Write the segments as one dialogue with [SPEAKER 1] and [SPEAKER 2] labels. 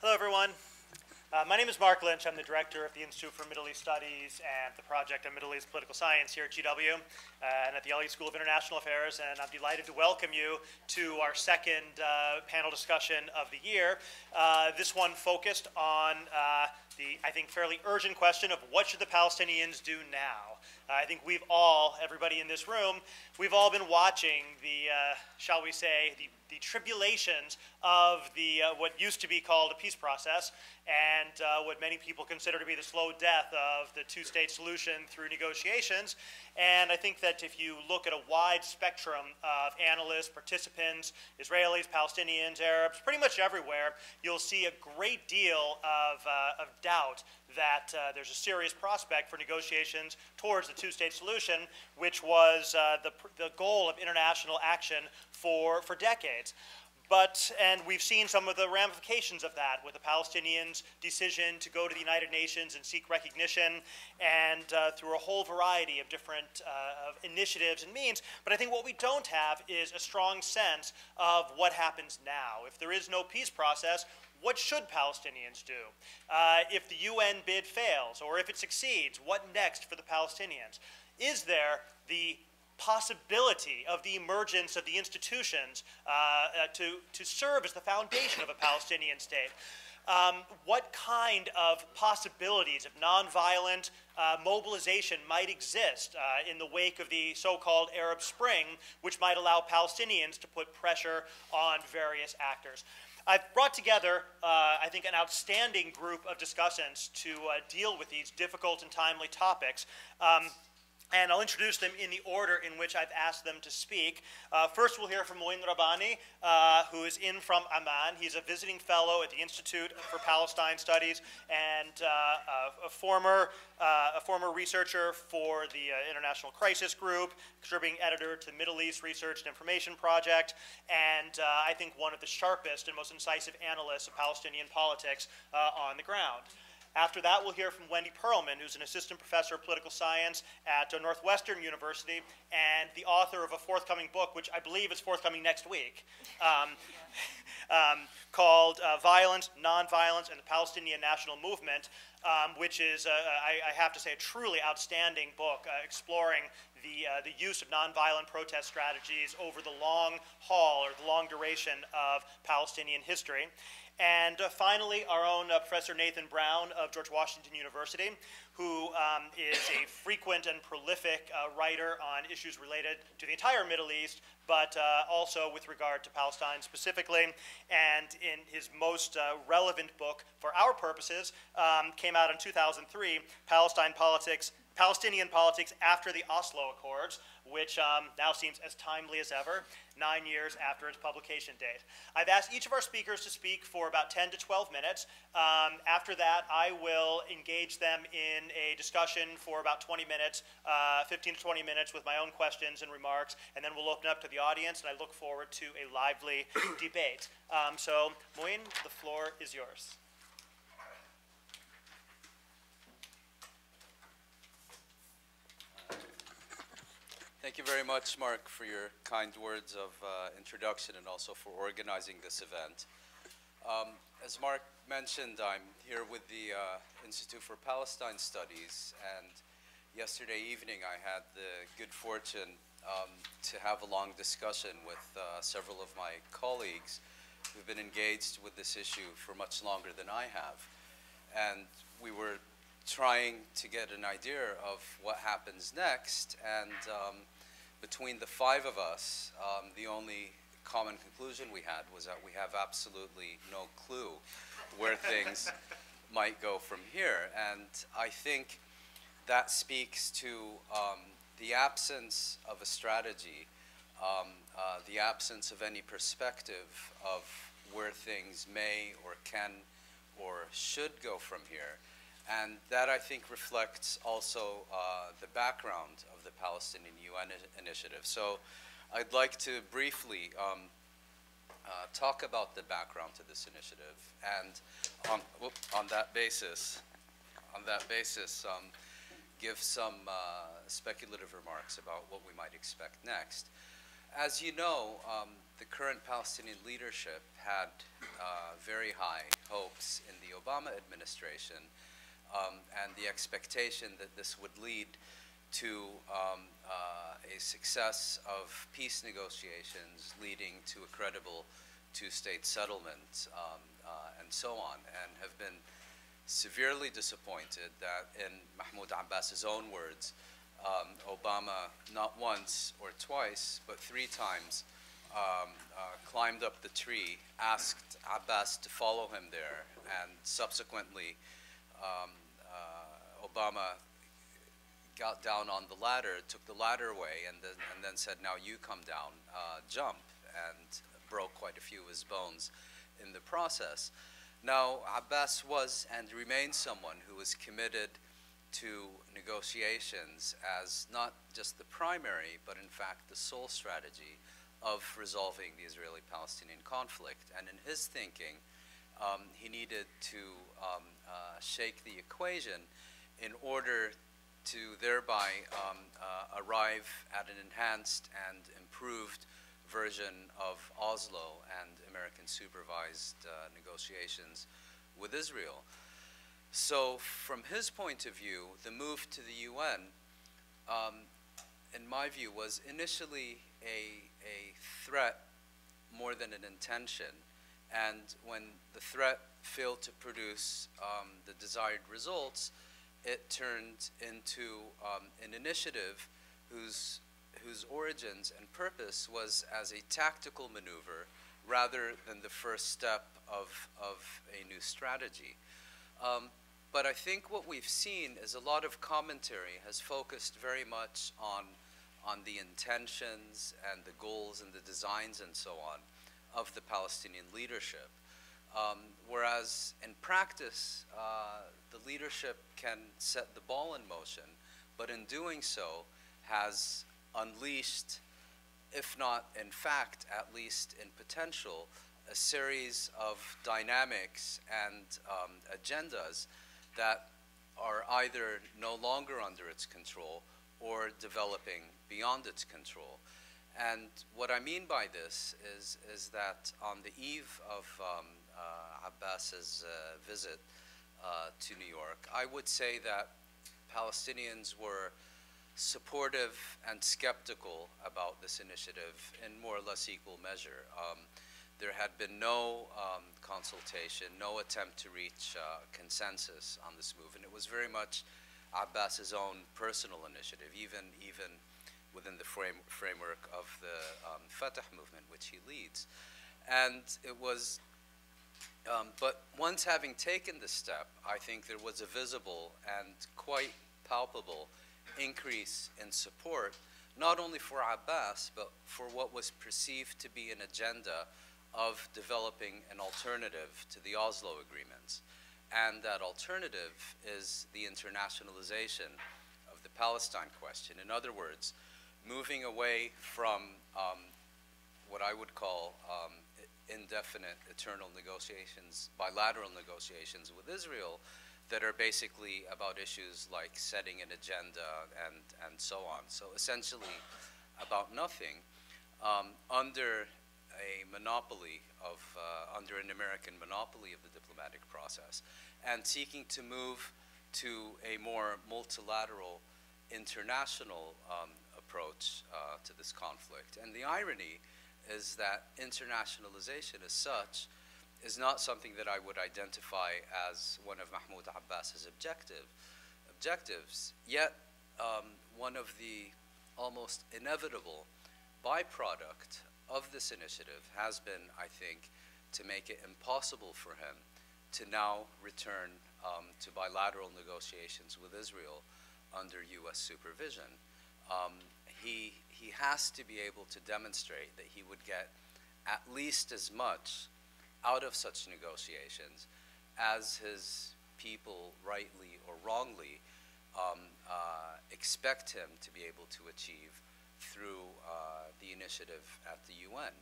[SPEAKER 1] Hello, everyone. My name is Mark Lynch. I'm the director of the Institute for Middle East Studies and the Project on Middle East Political Science here at GW and at the LA School of International Affairs. And I'm delighted to welcome you to our second panel discussion of the year. This one focused on the, I think, fairly urgent question of what should the Palestinians do now? I think we've all, everybody in this room, we've all been watching the, shall we say, the tribulations of the what used to be called a peace process and what many people consider to be the slow death of the two-state solution through negotiations. And I think that if you look at a wide spectrum of analysts, participants, Israelis, Palestinians, Arabs, pretty much everywhere, you'll see a great deal of doubt that there's a serious prospect for negotiations towards the two-state solution, which was the goal of international action for decades. And we've seen some of the ramifications of that with the Palestinians' decision to go to the United Nations and seek recognition, and through a whole variety of different initiatives and means. But I think what we don't have is a strong sense of what happens now. If there is no peace process, what should Palestinians do? If the UN bid fails, or if it succeeds, what next for the Palestinians? Is there the possibility of the emergence of the institutions to serve as the foundation of a Palestinian state? What kind of possibilities of nonviolent mobilization might exist in the wake of the so-called Arab Spring, which might allow Palestinians to put pressure on various actors? I've brought together, I think, an outstanding group of discussants to deal with these difficult and timely topics. And I'll introduce them in the order in which I've asked them to speak. First, we'll hear from Moin Rabbani, who is in from Amman. He's a visiting fellow at the Institute for Palestine Studies and a former researcher for the International Crisis Group, contributing editor to Middle East Research and Information Project, and I think one of the sharpest and most incisive analysts of Palestinian politics on the ground. After that, we'll hear from Wendy Perlman, who's an assistant professor of political science at Northwestern University and the author of a forthcoming book, which I believe is forthcoming next week, called Violence, Nonviolence, and the Palestinian National Movement, which is, I have to say, a truly outstanding book exploring the use of nonviolent protest strategies over the long haul or the long duration of Palestinian history. And finally, our own Professor Nathan Brown of George Washington University, who is a frequent and prolific writer on issues related to the entire Middle East, but also with regard to Palestine specifically. And in his most relevant book for our purposes, came out in 2003, Palestinian Politics After the Oslo Accords, which now seems as timely as ever, 9 years after its publication date. I've asked each of our speakers to speak for about 10 to 12 minutes. After that, I will engage them in a discussion for about 20 minutes, 15 to 20 minutes with my own questions and remarks, and then we'll open up to the audience, and I look forward to a lively debate. So, Moin, the floor is yours.
[SPEAKER 2] Thank you very much, Mark, for your kind words of introduction and also for organizing this event. As Mark mentioned, I'm here with the Institute for Palestine Studies, and yesterday evening I had the good fortune to have a long discussion with several of my colleagues who've been engaged with this issue for much longer than I have. And we were trying to get an idea of what happens next, and between the five of us, the only common conclusion we had was that we have absolutely no clue where things might go from here. And I think that speaks to the absence of a strategy, the absence of any perspective of where things may or can or should go from here. And that, I think, reflects also the background of the Palestinian UN initiative. So I'd like to briefly talk about the background to this initiative, and on that basis, give some speculative remarks about what we might expect next. As you know, the current Palestinian leadership had very high hopes in the Obama administration and the expectation that this would lead to a success of peace negotiations leading to a credible two-state settlement and so on, and have been severely disappointed that, in Mahmoud Abbas's own words, Obama not once or twice, but 3 times climbed up the tree, asked Abbas to follow him there, and subsequently Obama got down on the ladder, took the ladder away, and then said, now you come down, jump, and broke quite a few of his bones in the process. Now, Abbas was and remains someone who is committed to negotiations as not just the primary, but in fact the sole strategy of resolving the Israeli-Palestinian conflict. And in his thinking, he needed to shake the equation in order to thereby arrive at an enhanced and improved version of Oslo and American-supervised negotiations with Israel. So from his point of view, the move to the UN, in my view, was initially a threat more than an intention. And when the threat failed to produce the desired results, it turned into an initiative whose origins and purpose was as a tactical maneuver rather than the first step of a new strategy. But I think what we've seen is a lot of commentary has focused very much on the intentions and the goals and the designs and so on of the Palestinian leadership. Whereas in practice, the leadership can set the ball in motion, but in doing so has unleashed, if not in fact, at least in potential, a series of dynamics and agendas that are either no longer under its control or developing beyond its control. And what I mean by this is that on the eve of Abbas's visit to New York, I would say that Palestinians were supportive and skeptical about this initiative in more or less equal measure. There had been no consultation, no attempt to reach consensus on this move, and it was very much Abbas's own personal initiative, even within the framework of the Fatah movement, which he leads. And it was, but once having taken this step, I think there was a visible and quite palpable increase in support, not only for Abbas, but for what was perceived to be an agenda of developing an alternative to the Oslo agreements. And that alternative is the internationalization of the Palestine question. In other words, moving away from what I would call indefinite, eternal negotiations, bilateral negotiations with Israel that are basically about issues like setting an agenda and so on. So essentially about nothing under a monopoly of, under an American monopoly of the diplomatic process, and seeking to move to a more multilateral international approach to this conflict. And the irony is that internationalization as such is not something that I would identify as one of Mahmoud Abbas's objectives, yet one of the almost inevitable byproduct of this initiative has been, I think, to make it impossible for him to now return to bilateral negotiations with Israel under U.S. supervision. He has to be able to demonstrate that he would get at least as much out of such negotiations as his people, rightly or wrongly, expect him to be able to achieve through the initiative at the UN.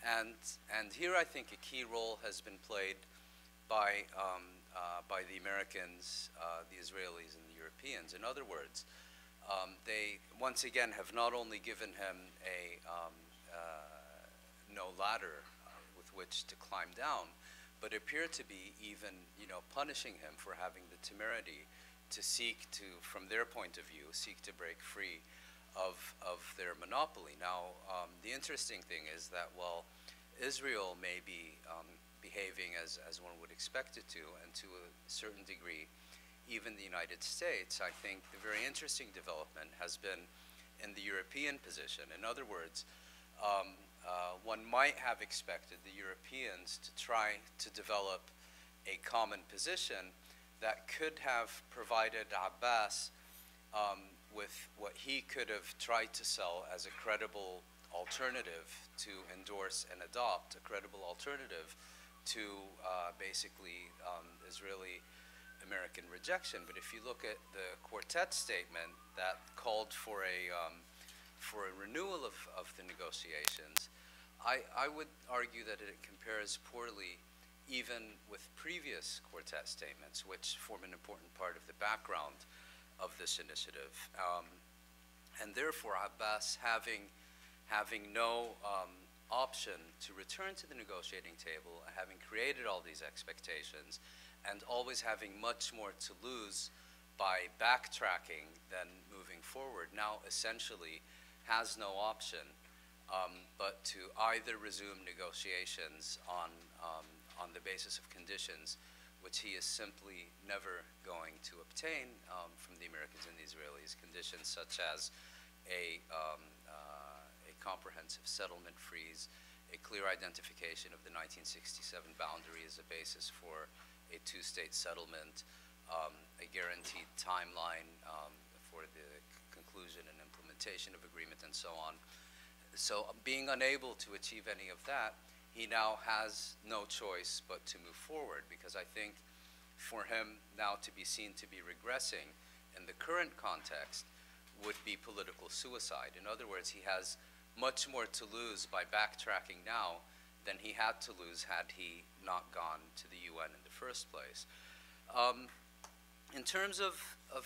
[SPEAKER 2] And here I think a key role has been played by the Americans, the Israelis, and the Europeans. In other words, they once again have not only given him no ladder with which to climb down, but appear to be even, punishing him for having the temerity to seek to, from their point of view, seek to break free of their monopoly. Now, the interesting thing is that while Israel may be behaving as one would expect it to, and to a certain degree, even the United States, I think the very interesting development has been in the European position. In other words, one might have expected the Europeans to try to develop a common position that could have provided Abbas with what he could have tried to sell as a credible alternative to endorse and adopt, a credible alternative to basically Israeli-American rejection. But if you look at the quartet statement that called for a renewal of the negotiations, I would argue that it compares poorly even with previous quartet statements, which form an important part of the background of this initiative. And therefore, Abbas having no option to return to the negotiating table, having created all these expectations, and always having much more to lose by backtracking than moving forward, now essentially has no option but to either resume negotiations on the basis of conditions which he is simply never going to obtain from the Americans and the Israelis, conditions such as a comprehensive settlement freeze, a clear identification of the 1967 boundary as a basis for a two-state settlement, a guaranteed timeline for the conclusion and implementation of agreement, and so on. So being unable to achieve any of that, he now has no choice but to move forward, because I think for him now to be seen to be regressing in the current context would be political suicide. In other words, he has much more to lose by backtracking now than he had to lose had he not gone to the UN in the first place. In terms of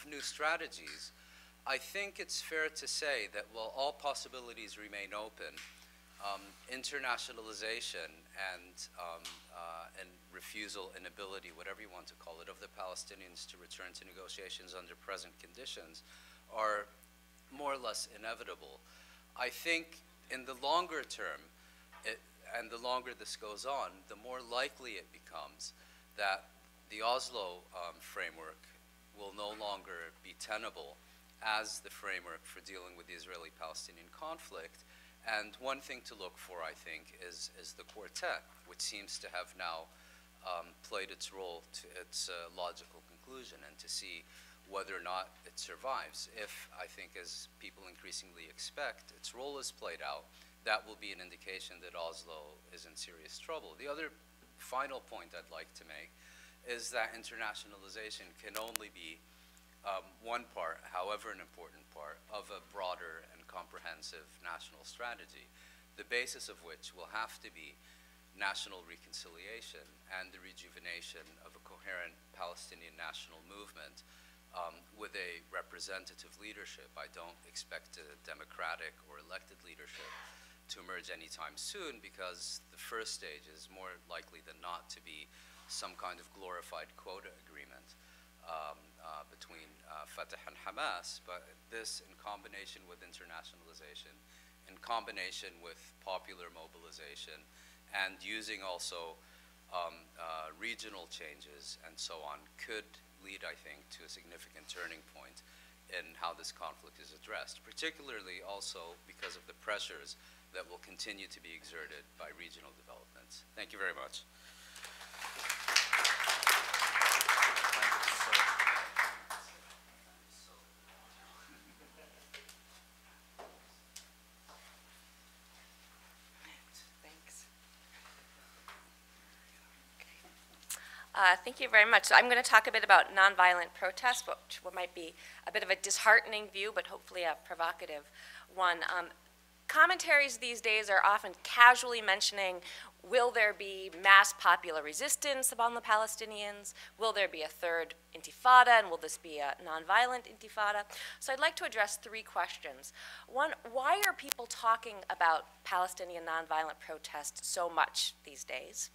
[SPEAKER 2] new strategies, I think it's fair to say that while all possibilities remain open, internationalization and refusal, inability, whatever you want to call it, of the Palestinians to return to negotiations under present conditions are more or less inevitable. I think in the longer term, and the longer this goes on, the more likely it becomes that the Oslo framework will no longer be tenable as the framework for dealing with the Israeli-Palestinian conflict. And one thing to look for, I think, is the quartet, which seems to have now played its role to its logical conclusion, and to see whether or not it survives. If, I think, as people increasingly expect, its role is played out, that will be an indication that Oslo is in serious trouble. The other final point I'd like to make is that internationalization can only be one part, however an important part, of a broader and comprehensive national strategy, the basis of which will have to be national reconciliation and the rejuvenation of a coherent Palestinian national movement with a representative leadership. I don't expect a democratic or elected leadership to emerge anytime soon, because the first stage is more likely than not to be some kind of glorified quota agreement between Fatah and Hamas. But this, in combination with internationalization, in combination with popular mobilization, and using also regional changes and so on, could lead, I think, to a significant turning point in how this conflict is addressed, particularly also because of the pressures that will continue to be exerted by regional developments. Thank you very much.
[SPEAKER 3] Thank you very much. So I'm going to talk a bit about nonviolent protest, what might be a bit of a disheartening view, but hopefully a provocative one. Commentaries these days are often casually mentioning Will there be mass popular resistance among the Palestinians? Will there be a third intifada, and will this be a nonviolent intifada? So I'd like to address three questions. One, why are people talking about Palestinian nonviolent protest so much these days?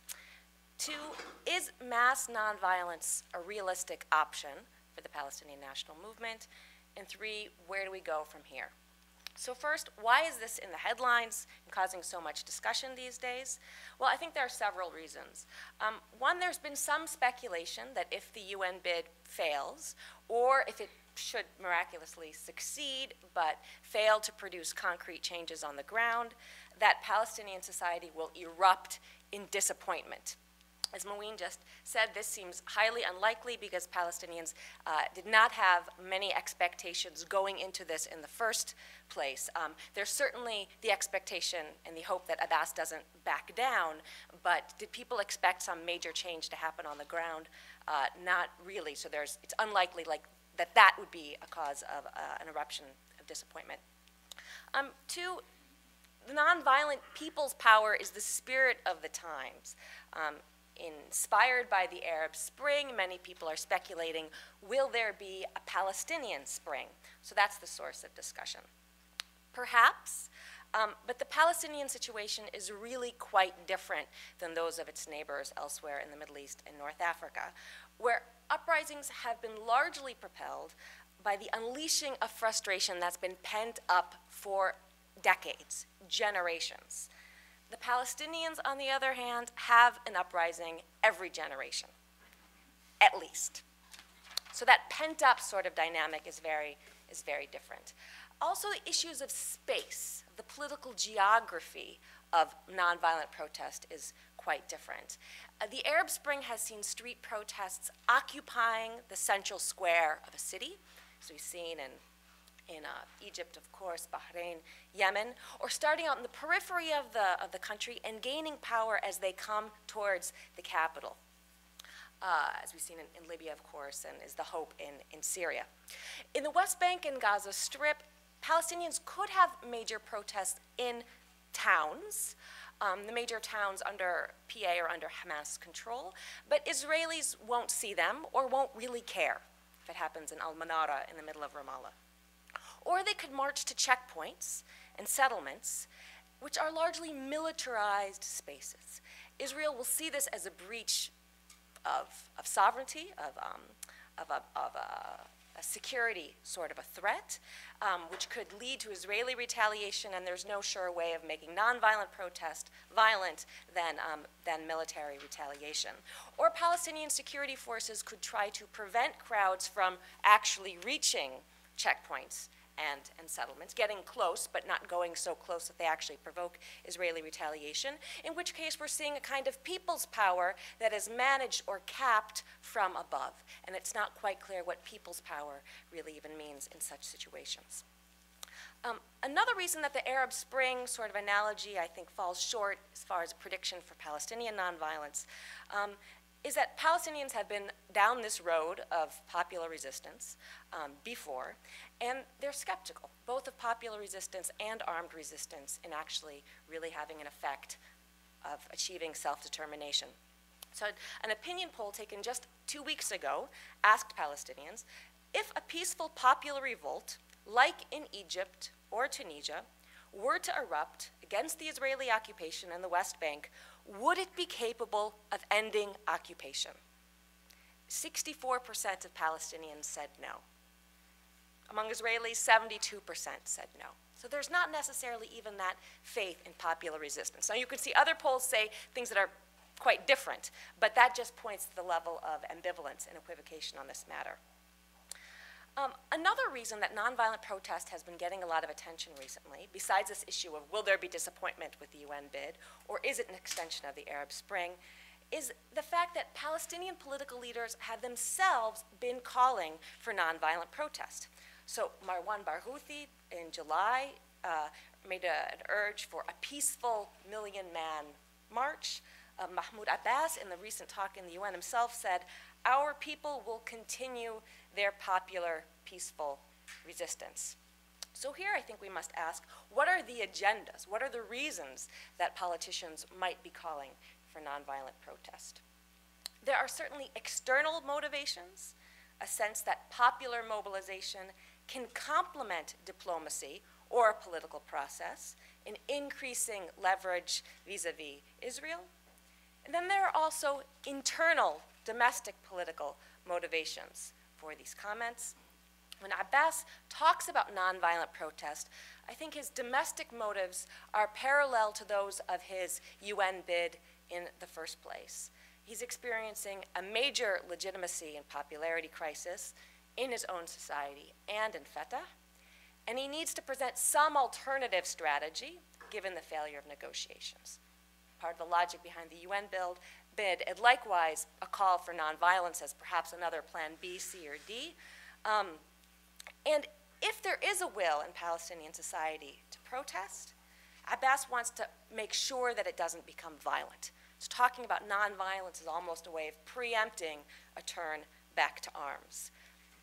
[SPEAKER 3] Two, is mass nonviolence a realistic option for the Palestinian national movement? And three, where do we go from here? So first, why is this in the headlines and causing so much discussion these days? Well, I think there are several reasons. One, there's been some speculation that if the UN bid fails, or if it should miraculously succeed but fail to produce concrete changes on the ground, that Palestinian society will erupt in disappointment. As Mouine just said, this seems highly unlikely because Palestinians did not have many expectations going into this in the first place. There's certainly the expectation and the hope that Abbas doesn't back down, but did people expect some major change to happen on the ground? Not really, so it's unlikely that would be a cause of an eruption of disappointment. Two, the nonviolent people's power is the spirit of the times. Inspired by the Arab Spring, many people are speculating, will there be a Palestinian Spring? So that's the source of discussion. Perhaps, but the Palestinian situation is really quite different than those of its neighbors elsewhere in the Middle East and North Africa, where uprisings have been largely propelled by the unleashing of frustration that's been pent up for decades, generations. The Palestinians, on the other hand, have an uprising every generation, at least. So that pent-up sort of dynamic is very different. Also, the issues of space, the political geography of nonviolent protest is quite different. The Arab Spring has seen street protests occupying the central square of a city, as we've seen in Egypt, of course, Bahrain, Yemen, or starting out in the periphery of the country and gaining power as they come towards the capital, as we've seen in Libya, of course, and is the hope in Syria. In the West Bank and Gaza Strip, Palestinians could have major protests in towns, the major towns under PA or under Hamas control, but Israelis won't see them or won't really care if it happens in Al-Manara in the middle of Ramallah. Or they could march to checkpoints and settlements, which are largely militarized spaces. Israel will see this as a breach of sovereignty, of a security sort of a threat, which could lead to Israeli retaliation, and there's no sure way of making nonviolent protest violent than military retaliation. Or Palestinian security forces could try to prevent crowds from actually reaching checkpoints and settlements, getting close, but not going so close that they actually provoke Israeli retaliation, in which case we're seeing a kind of people's power that is managed or capped from above. And it's not quite clear what people's power really even means in such situations. Another reason that the Arab Spring sort of analogy, I think, falls short as far as a prediction for Palestinian nonviolence is that Palestinians have been down this road of popular resistance before, and they're skeptical, both of popular resistance and armed resistance, in actually really having an effect of achieving self-determination. So an opinion poll taken just 2 weeks ago asked Palestinians if a peaceful popular revolt, like in Egypt or Tunisia, were to erupt against the Israeli occupation in the West Bank, would it be capable of ending occupation? 64% of Palestinians said no. Among Israelis, 72% said no. So there's not necessarily even that faith in popular resistance. Now you can see other polls say things that are quite different, but that just points to the level of ambivalence and equivocation on this matter. Another reason that nonviolent protest has been getting a lot of attention recently, besides this issue of will there be disappointment with the UN bid, or is it an extension of the Arab Spring, is the fact that Palestinian political leaders have themselves been calling for nonviolent protest. So Marwan Barghouthi in July made an urge for a peaceful million-man march. Mahmoud Abbas, in the recent talk in the UN himself, said, "Our people will continue their popular, peaceful resistance." So here I think we must ask, what are the agendas? What are the reasons that politicians might be calling for nonviolent protest? There are certainly external motivations, a sense that popular mobilization can complement diplomacy or a political process in increasing leverage vis-a-vis Israel. And then there are also internal domestic political motivations for these comments. When Abbas talks about nonviolent protest, I think his domestic motives are parallel to those of his UN bid in the first place. He's experiencing a major legitimacy and popularity crisis in his own society and in Fatah, and he needs to present some alternative strategy given the failure of negotiations. Part of the logic behind the UN bid, and likewise a call for nonviolence as perhaps another plan B, C, or D. And if there is a will in Palestinian society to protest, Abbas wants to make sure that it doesn't become violent. So talking about nonviolence is almost a way of preempting a turn back to arms,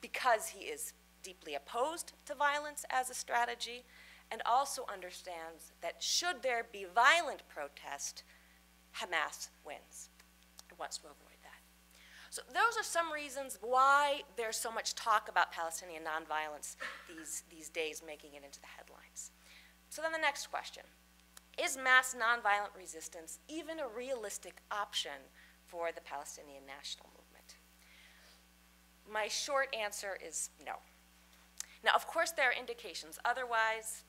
[SPEAKER 3] because he is deeply opposed to violence as a strategy and also understands that should there be violent protest, Hamas wins. He wants to avoid that. So those are some reasons why there's so much talk about Palestinian nonviolence these days making it into the headlines. So then the next question, is mass nonviolent resistance even a realistic option for the Palestinian national movement? My short answer is no. Now, of course, there are indications otherwise.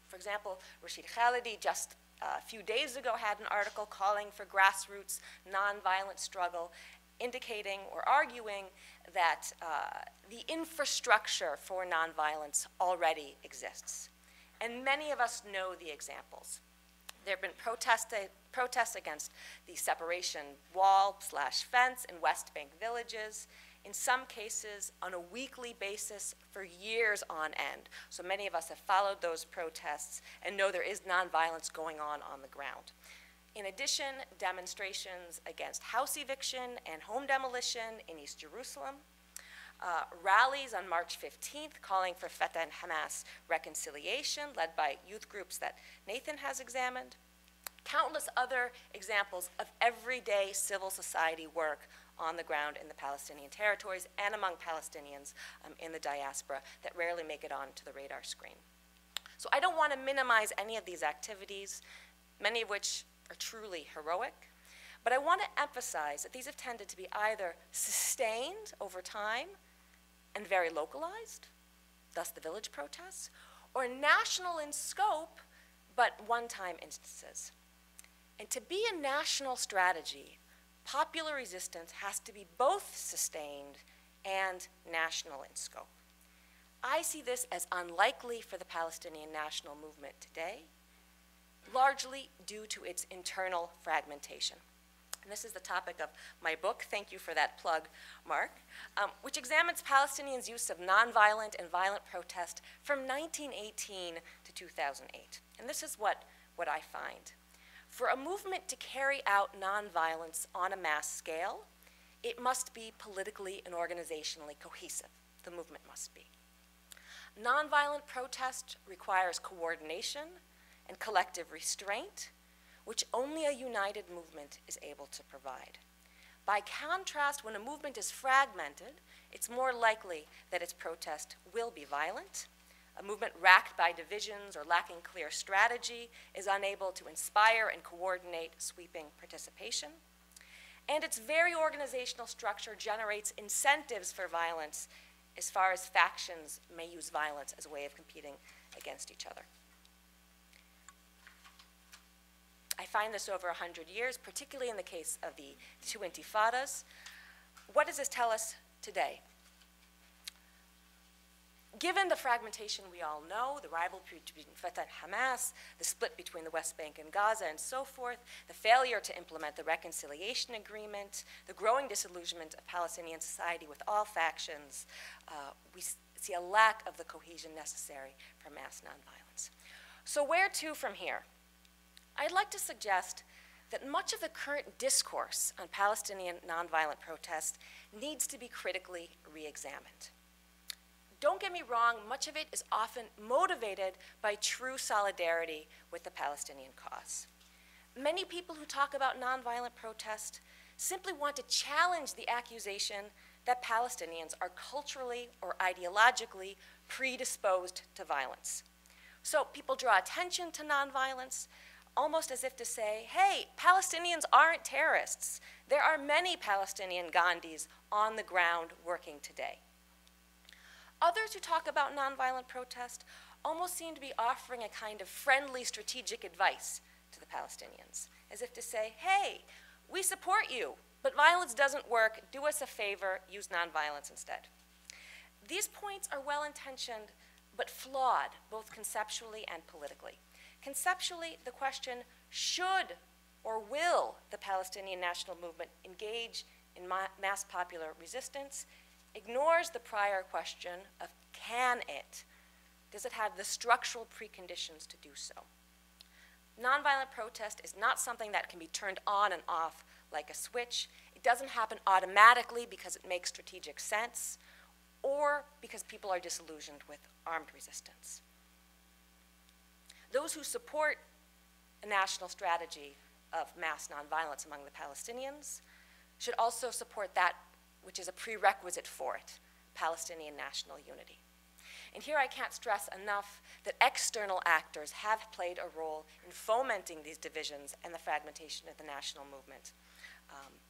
[SPEAKER 3] For example, Rashid Khalidi just a few days ago had an article calling for grassroots nonviolent struggle, indicating or arguing that the infrastructure for nonviolence already exists. And many of us know the examples. There have been protests against the separation wall/fence in West Bank villages, in some cases on a weekly basis for years on end. So many of us have followed those protests and know there is nonviolence going on the ground. In addition, demonstrations against house eviction and home demolition in East Jerusalem, rallies on March 15th calling for Fatah and Hamas reconciliation, led by youth groups that Nathan has examined, countless other examples of everyday civil society work on the ground in the Palestinian territories and among Palestinians in the diaspora that rarely make it onto the radar screen. So I don't want to minimize any of these activities, many of which are truly heroic, but I want to emphasize that these have tended to be either sustained over time and very localized, thus the village protests, or national in scope, but one-time instances. And to be a national strategy, popular resistance has to be both sustained and national in scope. I see this as unlikely for the Palestinian national movement today, largely due to its internal fragmentation. And this is the topic of my book, thank you for that plug, Mark, which examines Palestinians' use of nonviolent and violent protest from 1918 to 2008. And this is what I find. For a movement to carry out nonviolence on a mass scale, it must be politically and organizationally cohesive. The movement must be. Nonviolent protest requires coordination and collective restraint, which only a united movement is able to provide. By contrast, when a movement is fragmented, it's more likely that its protest will be violent. A movement racked by divisions or lacking clear strategy is unable to inspire and coordinate sweeping participation. And its very organizational structure generates incentives for violence as far as factions may use violence as a way of competing against each other. I find this over 100 years, particularly in the case of the two intifadas. What does this tell us today? Given the fragmentation we all know, the rivalry between Fatah and Hamas, the split between the West Bank and Gaza and so forth, the failure to implement the reconciliation agreement, the growing disillusionment of Palestinian society with all factions, we see a lack of the cohesion necessary for mass nonviolence. So where to from here? I'd like to suggest that much of the current discourse on Palestinian nonviolent protest needs to be critically re-examined. don't get me wrong, much of it is often motivated by true solidarity with the Palestinian cause. Many people who talk about nonviolent protest simply want to challenge the accusation that Palestinians are culturally or ideologically predisposed to violence. So people draw attention to nonviolence, almost as if to say, hey, Palestinians aren't terrorists. There are many Palestinian Gandhis on the ground working today. Others who talk about nonviolent protest almost seem to be offering a kind of friendly strategic advice to the Palestinians, as if to say, hey, we support you, but violence doesn't work. Do us a favor, use nonviolence instead. These points are well-intentioned, but flawed, both conceptually and politically. Conceptually, the question, should or will the Palestinian national movement engage in mass popular resistance, ignores the prior question of can it? Does it have the structural preconditions to do so? Nonviolent protest is not something that can be turned on and off like a switch. It doesn't happen automatically because it makes strategic sense or because people are disillusioned with armed resistance. Those who support a national strategy of mass nonviolence among the Palestinians should also support that which is a prerequisite for it, Palestinian national unity. And here I can't stress enough that external actors have played a role in fomenting these divisions and the fragmentation of the national movement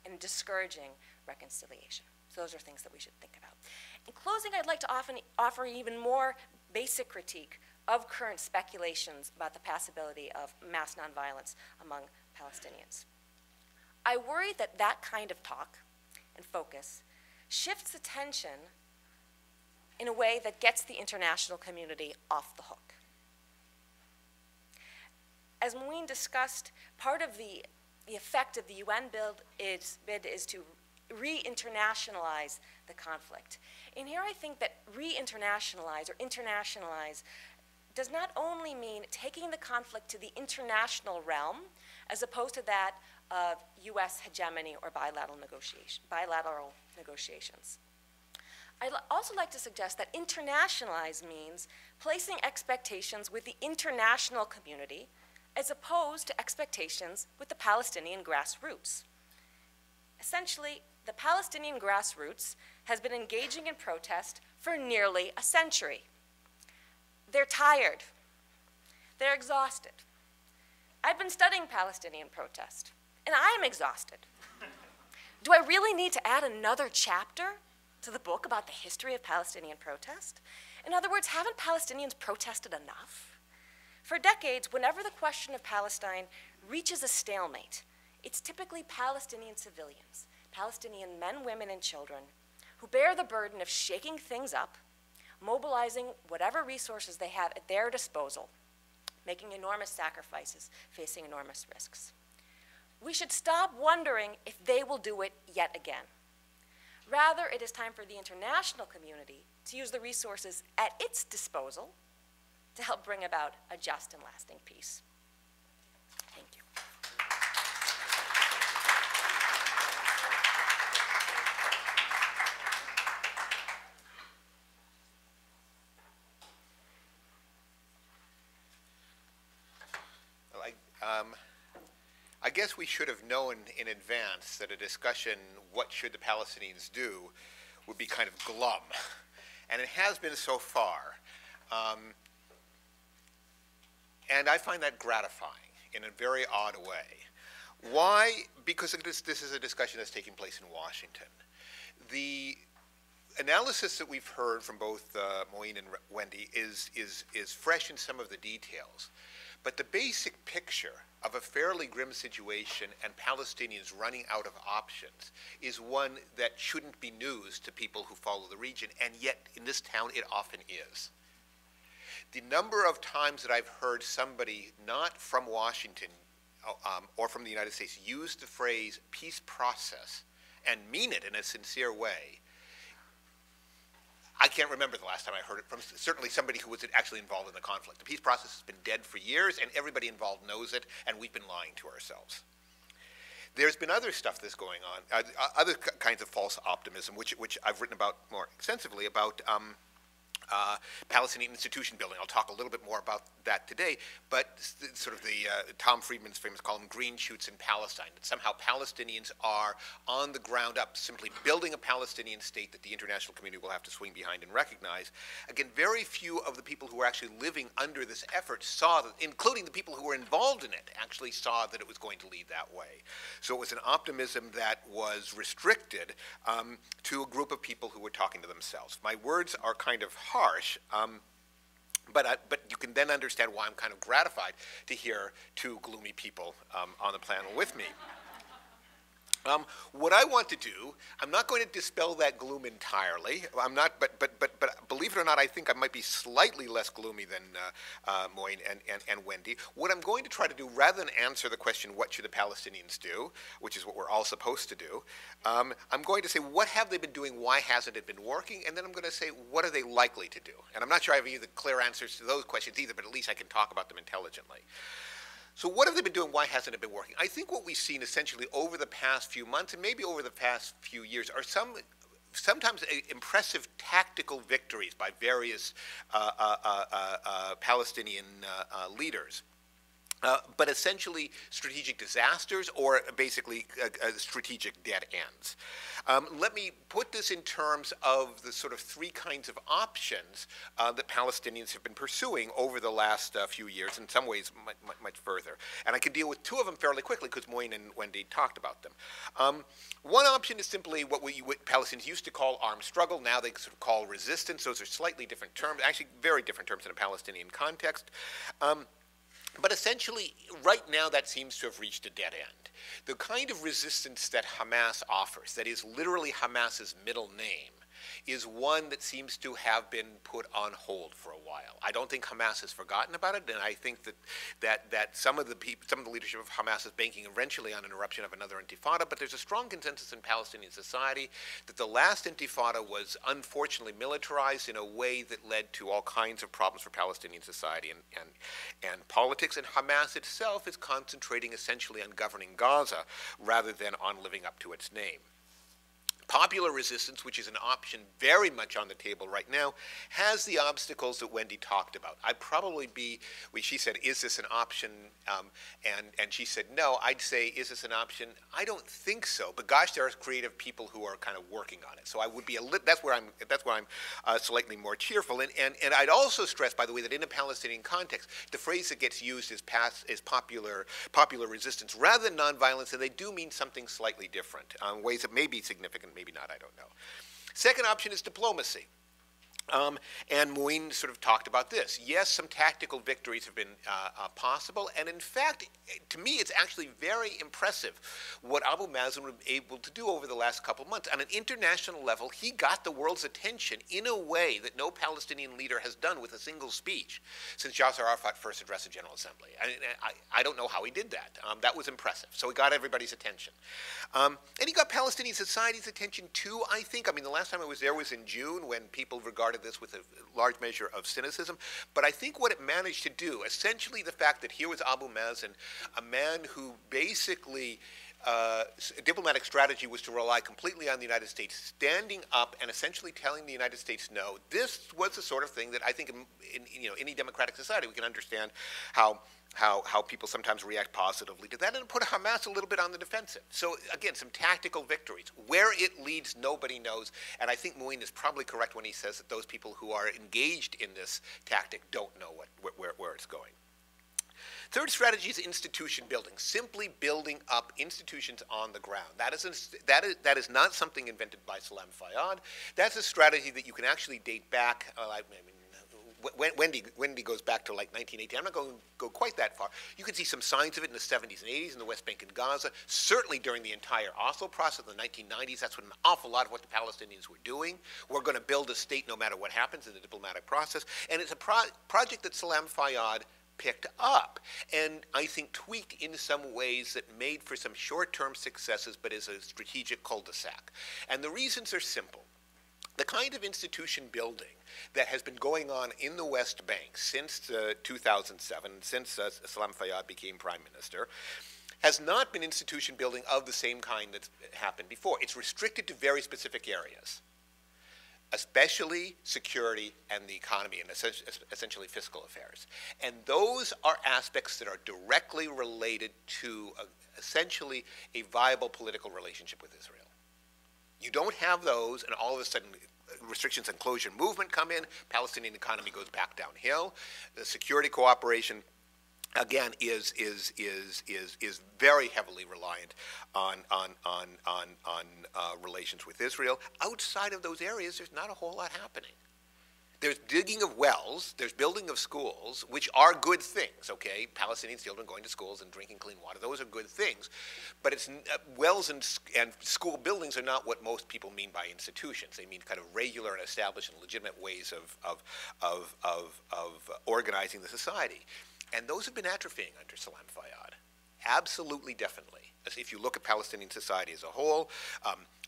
[SPEAKER 3] and discouraging reconciliation. So those are things that we should think about. In closing, I'd like to offer even more basic critique of current speculations about the possibility of mass nonviolence among Palestinians. I worry that that kind of talk and focus shifts attention in a way that gets the international community off the hook. As Moeen discussed, part of the effect of the UN bid is to re-internationalize the conflict. And here I think that re-internationalize or internationalize does not only mean taking the conflict to the international realm as opposed to that of US hegemony or bilateral negotiations. I'd also like to suggest that internationalize means placing expectations with the international community as opposed to expectations with the Palestinian grassroots. Essentially, the Palestinian grassroots has been engaging in protest for nearly a century. They're tired. They're exhausted. I've been studying Palestinian protest, and I am exhausted. Do I really need to add another chapter to the book about the history of Palestinian protest? In other words, haven't Palestinians protested enough? For decades, whenever the question of Palestine reaches a stalemate, it's typically Palestinian civilians, Palestinian men, women, and children, who bear the burden of shaking things up, mobilizing whatever resources they have at their disposal, making enormous sacrifices, facing enormous risks. We should stop wondering if they will do it yet again. Rather, it is time for the international community to use the resources at its disposal to help bring about a just and lasting peace. Thank you.
[SPEAKER 4] Well, I guess we should have known in advance that a discussion, what should the Palestinians do, would be kind of glum. And it has been so far. And I find that gratifying in a very odd way. Why? Because this is a discussion that's taking place in Washington. The analysis that we've heard from both Moeen and Wendy is fresh in some of the details. But the basic picture of a fairly grim situation and Palestinians running out of options is one that shouldn't be news to people who follow the region, and yet in this town it often is. The number of times that I've heard somebody not from Washington or from the United States use the phrase peace process and mean it in a sincere way, I can't remember the last time I heard it from certainly somebody who was actually involved in the conflict. The peace process has been dead for years, and everybody involved knows it, and we've been lying to ourselves. There's been other stuff that's going on, other kinds of false optimism, which I've written about more extensively, about Palestinian institution building. I'll talk a little bit more about that today, but sort of the Tom Friedman's famous column, Green Shoots in Palestine, that somehow Palestinians are on the ground up, simply building a Palestinian state that the international community will have to swing behind and recognize. Again, very few of the people who were actually living under this effort saw that, including the people who were involved in it, actually saw that it was going to lead that way. So it was an optimism that was restricted to a group of people who were talking to themselves. My words are kind of harsh, but you can then understand why I'm kind of gratified to hear two gloomy people on the panel with me. What I want to do, I'm not going to dispel that gloom entirely. I'm not, but believe it or not, I think I might be slightly less gloomy than Moin and Wendy. What I'm going to try to do, rather than answer the question, what should the Palestinians do, which is what we're all supposed to do, I'm going to say, what have they been doing, why hasn't it been working, and then I'm going to say, what are they likely to do? And I'm not sure I have either clear answers to those questions either, but at least I can talk about them intelligently. So what have they been doing? Why hasn't it been working? I think what we've seen essentially over the past few months and maybe over the past few years are sometimes impressive tactical victories by various Palestinian leaders. But essentially strategic disasters or basically strategic dead ends. Let me put this in terms of the sort of three kinds of options that Palestinians have been pursuing over the last few years, in some ways much further. And I can deal with two of them fairly quickly because Moin and Wendy talked about them. One option is simply what Palestinians used to call armed struggle. Now they sort of call resistance. Those are slightly different terms, actually very different terms in a Palestinian context. But essentially, right now, that seems to have reached a dead end. The kind of resistance that Hamas offers, that is literally Hamas's middle name, is one that seems to have been put on hold for a while. I don't think Hamas has forgotten about it, and I think that some of the leadership of Hamas is banking eventually on an eruption of another intifada, but there's a strong consensus in Palestinian society that the last intifada was unfortunately militarized in a way that led to all kinds of problems for Palestinian society and politics, and Hamas itself is concentrating essentially on governing Gaza rather than on living up to its name. Popular resistance, which is an option very much on the table right now, has the obstacles that Wendy talked about. I'd probably be, she said, is this an option? And she said, no. I'd say, is this an option? I don't think so. But gosh, there are creative people who are kind of working on it. So I would be that's where I'm slightly more cheerful. And I'd also stress, by the way, that in a Palestinian context, the phrase that gets used is popular resistance rather than nonviolence, and they do mean something slightly different, ways that may be significant. Maybe not, I don't know. Second option is diplomacy. And Moin sort of talked about this. Yes, some tactical victories have been possible, and in fact, to me, it's actually very impressive what Abu Mazen was able to do over the last couple of months. On an international level, he got the world's attention in a way that no Palestinian leader has done with a single speech since Yasser Arafat first addressed the General Assembly. I don't know how he did that. That was impressive. So he got everybody's attention. And he got Palestinian society's attention too, I think. I mean, the last time I was there was in June when people regarded this with a large measure of cynicism. But I think what it managed to do, essentially the fact that here was Abu Mazen, a man who basically diplomatic strategy was to rely completely on the United States standing up and essentially telling the United States no. This was the sort of thing that I think in any democratic society we can understand how people sometimes react positively to that, and put Hamas a little bit on the defensive. So again, some tactical victories. Where it leads, nobody knows, and I think Moin is probably correct when he says that those people who are engaged in this tactic don't know where it's going. Third strategy is institution building, simply building up institutions on the ground. That is not something invented by Salam Fayyad. That's a strategy that you can actually date back, Wendy goes back to like 1918. I'm not going to go quite that far. You can see some signs of it in the 70s and 80s in the West Bank and Gaza. Certainly during the entire Oslo process in the 1990s, that's when an awful lot of what the Palestinians were doing. We're going to build a state no matter what happens in the diplomatic process. And it's a project that Salam Fayyad picked up and I think tweaked in some ways that made for some short-term successes, but is a strategic cul-de-sac. And the reasons are simple. The kind of institution building that has been going on in the West Bank since 2007, since Salam Fayyad became prime minister, has not been institution building of the same kind that's happened before. It's restricted to very specific areas. especially security and the economy, and essentially fiscal affairs. And those are aspects that are directly related to essentially a viable political relationship with Israel. You don't have those, and all of a sudden restrictions on closure movement come in, Palestinian economy goes back downhill, the security cooperation again is very heavily reliant on relations with Israel. Outside of those areas, there's not a whole lot happening. There's digging of wells, there's building of schools, which are good things, okay? Palestinian children going to schools and drinking clean water, those are good things. But it's, wells and school buildings are not what most people mean by institutions. They mean kind of regular and established and legitimate ways of organizing the society. And those have been atrophying under Salam Fayyad. Absolutely, definitely. As if you look at Palestinian society as a whole,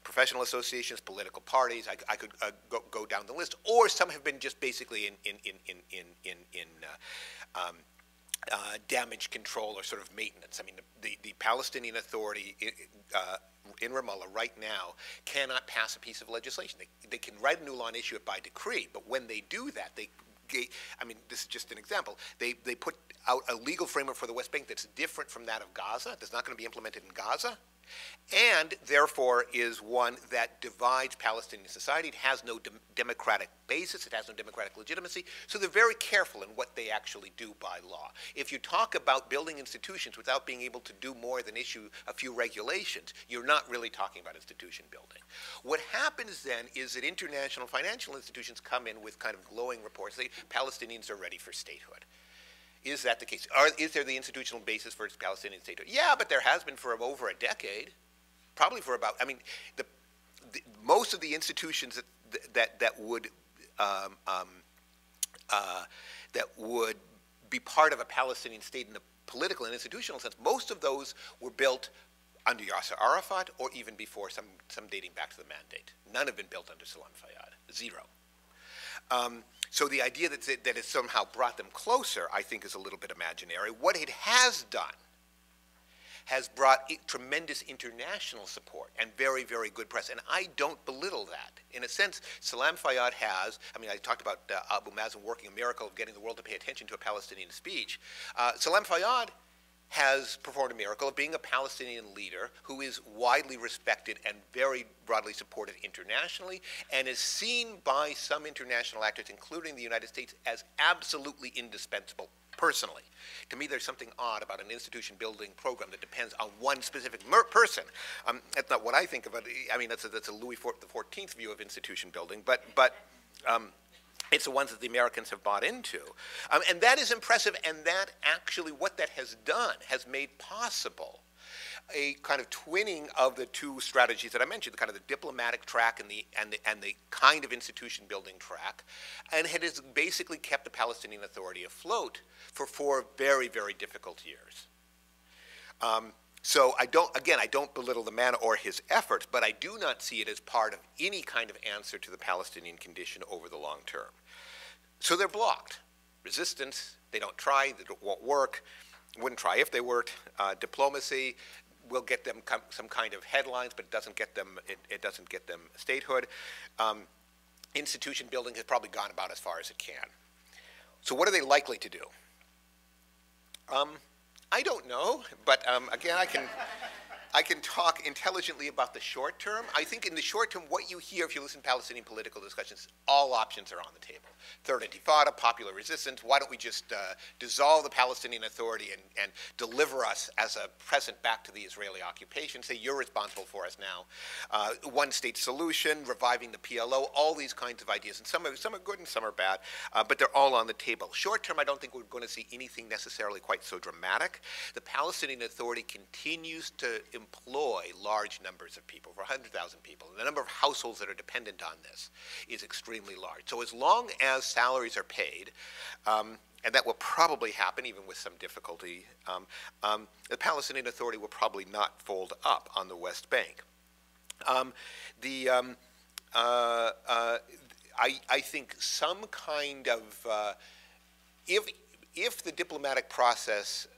[SPEAKER 4] professional associations, political parties, I could go down the list, or some have been just basically in damage control or sort of maintenance. I mean, the Palestinian Authority in Ramallah right now cannot pass a piece of legislation. They can write a new law and issue it by decree, but when they do that, I mean, this is just an example. They put out a legal framework for the West Bank that's different from that of Gaza, that's not going to be implemented in Gaza, and therefore is one that divides Palestinian society. It has no democratic basis, it has no democratic legitimacy, so they're very careful in what they actually do by law. If you talk about building institutions without being able to do more than issue a few regulations, you're not really talking about institution building. What happens then is that international financial institutions come in with kind of glowing reports, say Palestinians are ready for statehood. Is that the case? Is there the institutional basis for Palestinian statehood? Yeah, but there has been for over a decade. Probably for about, I mean, most of the institutions that would be part of a Palestinian state in the political and institutional sense, most of those were built under Yasser Arafat or even before, some dating back to the Mandate. None have been built under Salam Fayyad. Zero. So the idea that it somehow brought them closer, I think, is a little bit imaginary. What it has done has brought tremendous international support and very, very good press. And I don't belittle that. In a sense, Salam Fayyad has, I mean, I talked about Abu Mazen working a miracle of getting the world to pay attention to a Palestinian speech. Salam Fayyad has performed a miracle of being a Palestinian leader who is widely respected and very broadly supported internationally and is seen by some international actors, including the United States, as absolutely indispensable personally. To me, there's something odd about an institution building program that depends on one specific person. That's not what I think of it. I mean, that's a Louis XIV view of institution building, but it's the ones that the Americans have bought into. And that is impressive, and that actually, what that has done has made possible a kind of twinning of the two strategies that I mentioned, the kind of the diplomatic track and the kind of institution building track, and it has basically kept the Palestinian Authority afloat for 4 very, very difficult years. So I don't belittle the man or his efforts, but I do not see it as part of any kind of answer to the Palestinian condition over the long term. So they're blocked. Resistance, they don't try, they won't work, wouldn't try if they worked. Diplomacy will get them some kind of headlines, but it doesn't get them statehood. Institution building has probably gone about as far as it can. So what are they likely to do? I don't know, but again, I can talk intelligently about the short term. I think in the short term, what you hear if you listen to Palestinian political discussions, all options are on the table. Third Intifada, popular resistance, why don't we just dissolve the Palestinian Authority and deliver us as a present back to the Israeli occupation, say you're responsible for us now. One-state solution, reviving the PLO, all these kinds of ideas. And some are good and some are bad, but they're all on the table. Short term, I don't think we're going to see anything necessarily quite so dramatic. The Palestinian Authority continues to employ large numbers of people, over 100,000 people. And the number of households that are dependent on this is extremely large. So as long as salaries are paid, and that will probably happen even with some difficulty, the Palestinian Authority will probably not fold up on the West Bank. I think some kind of, if the diplomatic process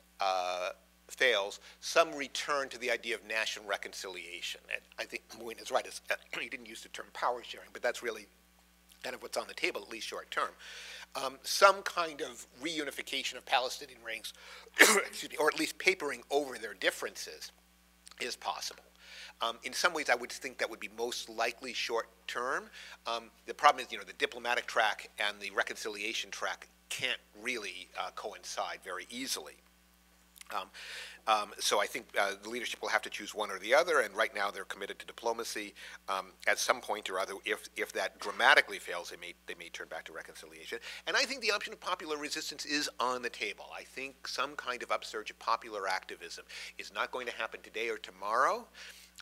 [SPEAKER 4] fails, some return to the idea of national reconciliation. And I think Moin is right. He didn't use the term power sharing, but that's really kind of what's on the table, at least short term. Some kind of reunification of Palestinian ranks, excuse me, or at least papering over their differences is possible. In some ways, I would think that would be most likely short term. The problem is, the diplomatic track and the reconciliation track can't really coincide very easily. So I think the leadership will have to choose one or the other, and right now they're committed to diplomacy. At some point or other, if that dramatically fails, they may turn back to reconciliation. And I think the option of popular resistance is on the table. I think some kind of upsurge of popular activism is not going to happen today or tomorrow,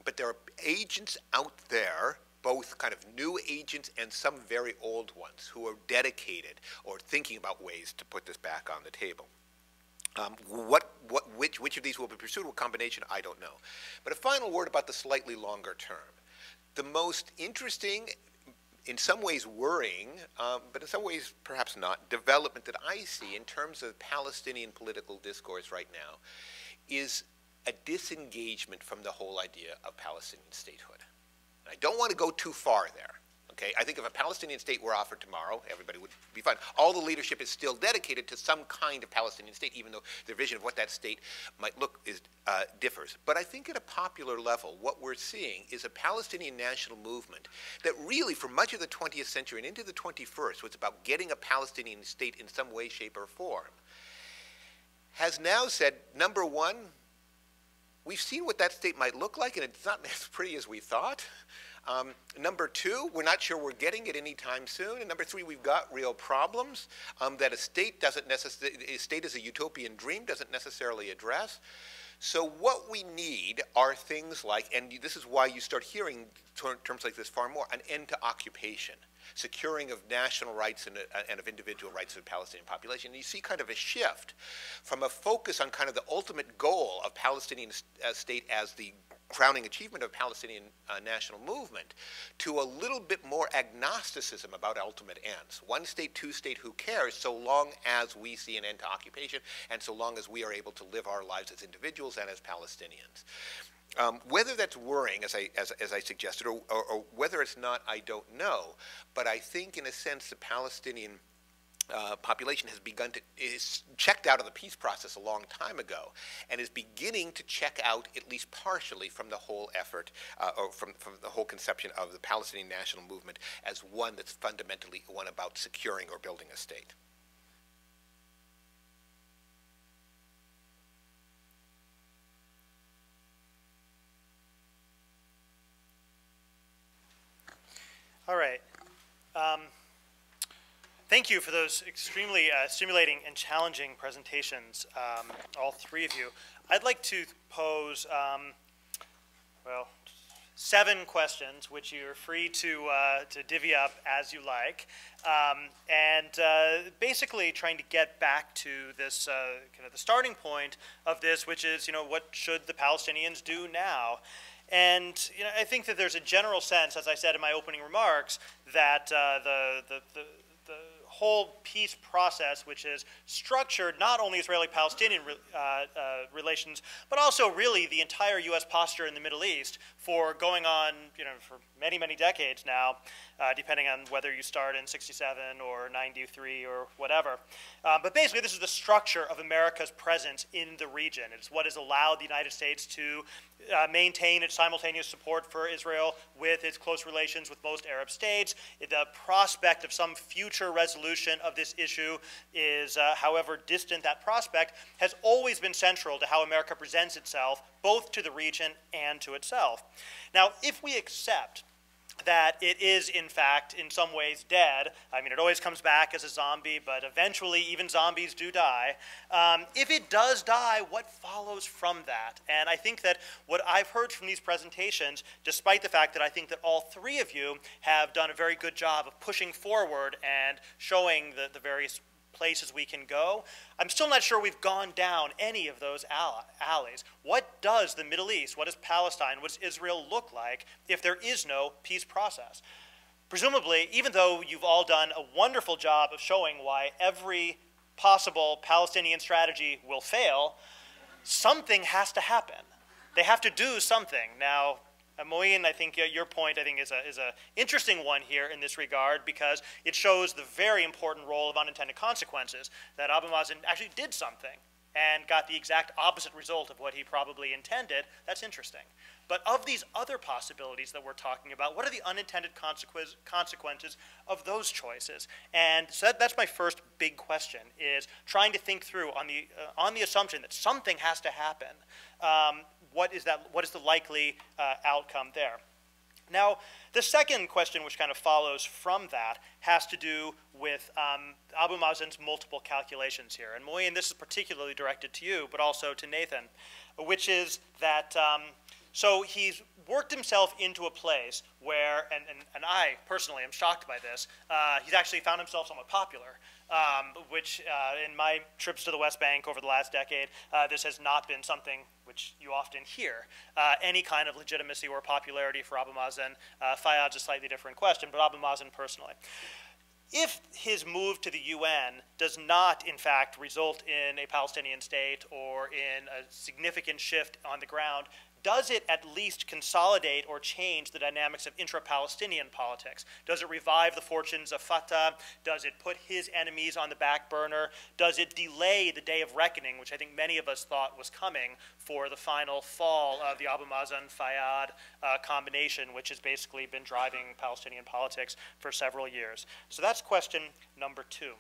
[SPEAKER 4] but there are agents out there, both kind of new agents and some very old ones, who are dedicated or thinking about ways to put this back on the table. Which of these will be pursued, what combination, I don't know. But a final word about the slightly longer term. The most interesting, in some ways worrying, but in some ways perhaps not, development that I see in terms of Palestinian political discourse right now is a disengagement from the whole idea of Palestinian statehood. And I don't want to go too far there. Okay, I think if a Palestinian state were offered tomorrow, everybody would be fine. All the leadership is still dedicated to some kind of Palestinian state, even though their vision of what that state might look differs. But I think at a popular level, what we're seeing is a Palestinian national movement that really, for much of the 20th century and into the 21st, was about getting a Palestinian state in some way, shape, or form, has now said, number one, we've seen what that state might look like, and it's not as pretty as we thought. Number two, we're not sure we're getting it anytime soon. And number three, we've got real problems that a state doesn't necessarily, a state as a utopian dream doesn't necessarily address. So what we need are things like, and this is why you start hearing terms like this far more, an end to occupation, securing of national rights and of individual rights of the Palestinian population. And you see kind of a shift from a focus on kind of the ultimate goal of Palestinian state as the crowning achievement of Palestinian national movement to a little bit more agnosticism about ultimate ends. One state, two state, who cares, so long as we see an end to occupation and so long as we are able to live our lives as individuals and as Palestinians. Whether that's worrying, as I suggested, or whether it's not, I don't know. But I think, in a sense, the Palestinian population is checked out of the peace process a long time ago, and is beginning to check out, at least partially, from the whole effort, or from the whole conception of the Palestinian national movement as one that's fundamentally one about securing or building a state.
[SPEAKER 1] All right. Thank you for those extremely stimulating and challenging presentations, all three of you. I'd like to pose, well, 7 questions, which you're free to divvy up as you like, and basically trying to get back to this kind of the starting point of this, which is, what should the Palestinians do now? And I think that there's a general sense, as I said in my opening remarks, that the whole peace process, which is structured not only Israeli-Palestinian relations, but also really the entire U.S. posture in the Middle East for going on, for many, many decades now, depending on whether you start in 67 or 93 or whatever. But basically, this is the structure of America's presence in the region. It's what has allowed the United States to maintain its simultaneous support for Israel with its close relations with most Arab states. The prospect of some future resolution of this issue is, however distant that prospect, has always been central to how America presents itself, both to the region and to itself. Now, if we accept that it is, in fact, in some ways dead. I mean, it always comes back as a zombie, but eventually even zombies do die. If it does die, what follows from that? And I think that what I've heard from these presentations, despite the fact that I think that all three of you have done a very good job of pushing forward and showing the various places we can go, I'm still not sure we've gone down any of those alleys. What does the Middle East, what does Palestine, what does Israel look like if there is no peace process? Presumably, even though you've all done a wonderful job of showing why every possible Palestinian strategy will fail, something has to happen. They have to do something. Now, Moeen, I think your point, I think, is a interesting one here in this regard, because it shows the very important role of unintended consequences, that Abu Mazen actually did something and got the exact opposite result of what he probably intended. That's interesting. But of these other possibilities that we're talking about, what are the unintended consequences of those choices? And so that's my first big question, is trying to think through on the assumption that something has to happen. What is the likely outcome there? Now, the second question, which kind of follows from that, has to do with Abu Mazen's multiple calculations here. And Moeen, this is particularly directed to you, but also to Nathan, which is that, so he's worked himself into a place where, and I personally am shocked by this, he's actually found himself somewhat popular. Which in my trips to the West Bank over the last decade, this has not been something which you often hear. Any kind of legitimacy or popularity for Abu Mazen. Fayyad's a slightly different question, but Abu Mazen personally. If his move to the UN does not, in fact, result in a Palestinian state or in a significant shift on the ground, does it at least consolidate or change the dynamics of intra-Palestinian politics? Does it revive the fortunes of Fatah? Does it put his enemies on the back burner? Does it delay the day of reckoning, which I think many of us thought was coming for the final fall of the Abu Mazen-Fayyad combination, which has basically been driving Palestinian politics for several years? So that's question number 2.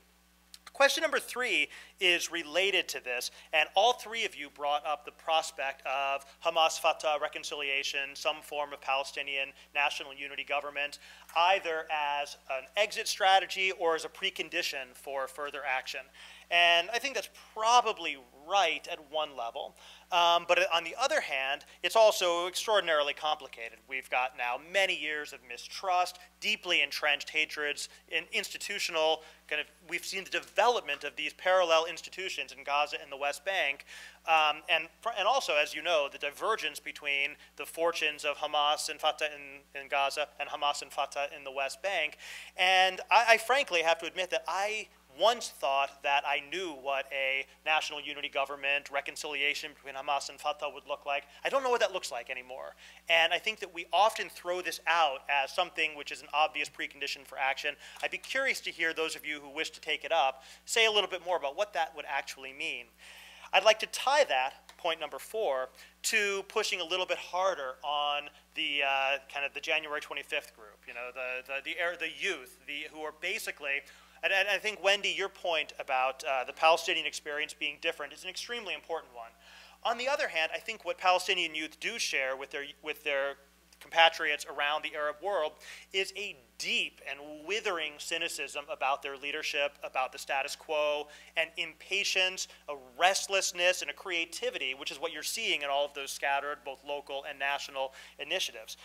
[SPEAKER 1] Question number 3 is related to this, and all three of you brought up the prospect of Hamas-Fatah reconciliation, some form of Palestinian national unity government, either as an exit strategy or as a precondition for further action. And I think that's probably right at one level. But on the other hand, it's also extraordinarily complicated. We've got now many years of mistrust, deeply entrenched hatreds, in institutional we've seen the development of these parallel institutions in Gaza and the West Bank, and also, as you know, the divergence between the fortunes of Hamas and Fatah in Gaza and Hamas and Fatah in the West Bank. And I frankly have to admit that I once thought that I knew what a national unity government, reconciliation between Hamas and Fatah would look like. I don't know what that looks like anymore. And I think that we often throw this out as something which is an obvious precondition for action. I'd be curious to hear those of you who wish to take it up say a little bit more about what that would actually mean. I'd like to tie that, point number 4, to pushing a little bit harder on the kind of the January 25th group, you know, the youth, who are basically. And I think, Wendy, your point about the Palestinian experience being different is an extremely important one. On the other hand, I think what Palestinian youth do share with their compatriots around the Arab world is a deep and withering cynicism about their leadership, about the status quo, and impatience, a restlessness, and a creativity, which is what you're seeing in all of those scattered, both local and national initiatives.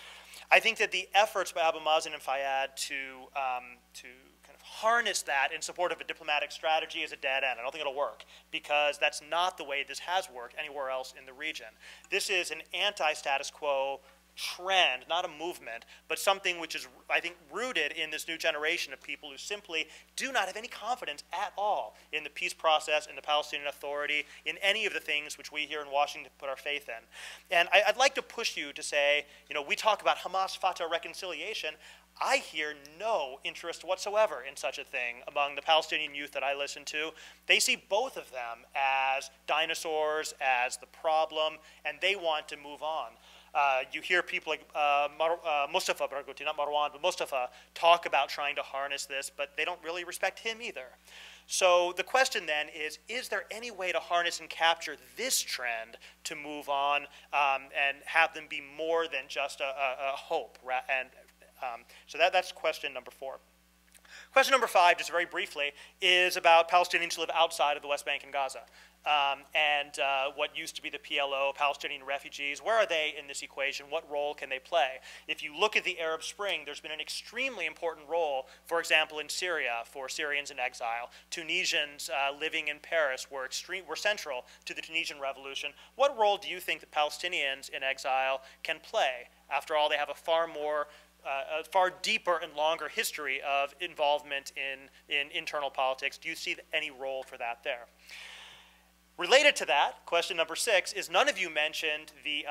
[SPEAKER 1] I think that the efforts by Abu Mazen and Fayyad to kind of harness that in support of a diplomatic strategy is a dead end. I don't think it'll work, because that's not the way this has worked anywhere else in the region. This is an anti-status quo trend, not a movement, but something which is, I think, rooted in this new generation of people who simply do not have any confidence at all in the peace process, in the Palestinian Authority, in any of the things which we here in Washington put our faith in. And I'd like to push you to say, you know, we talk about Hamas-Fatah reconciliation. I hear no interest whatsoever in such a thing among the Palestinian youth that I listen to. They see both of them as dinosaurs, as the problem, and they want to move on. You hear people like Mustafa Barghouti, not Marwan, but Mustafa, talk about trying to harness this, but they don't really respect him either. So the question then is there any way to harness and capture this trend to move on and have them be more than just a hope? So that's question number 4. Question number 5, just very briefly, is about Palestinians who live outside of the West Bank and Gaza. What used to be the PLO, Palestinian refugees, where are they in this equation? What role can they play? If you look at the Arab Spring, there's been an extremely important role, for example, in Syria for Syrians in exile. Tunisians living in Paris were central to the Tunisian revolution. What role do you think that Palestinians in exile can play? After all, they have a far deeper and longer history of involvement in internal politics. Do you see any role for that there? Related to that, question number 6 is none of you mentioned the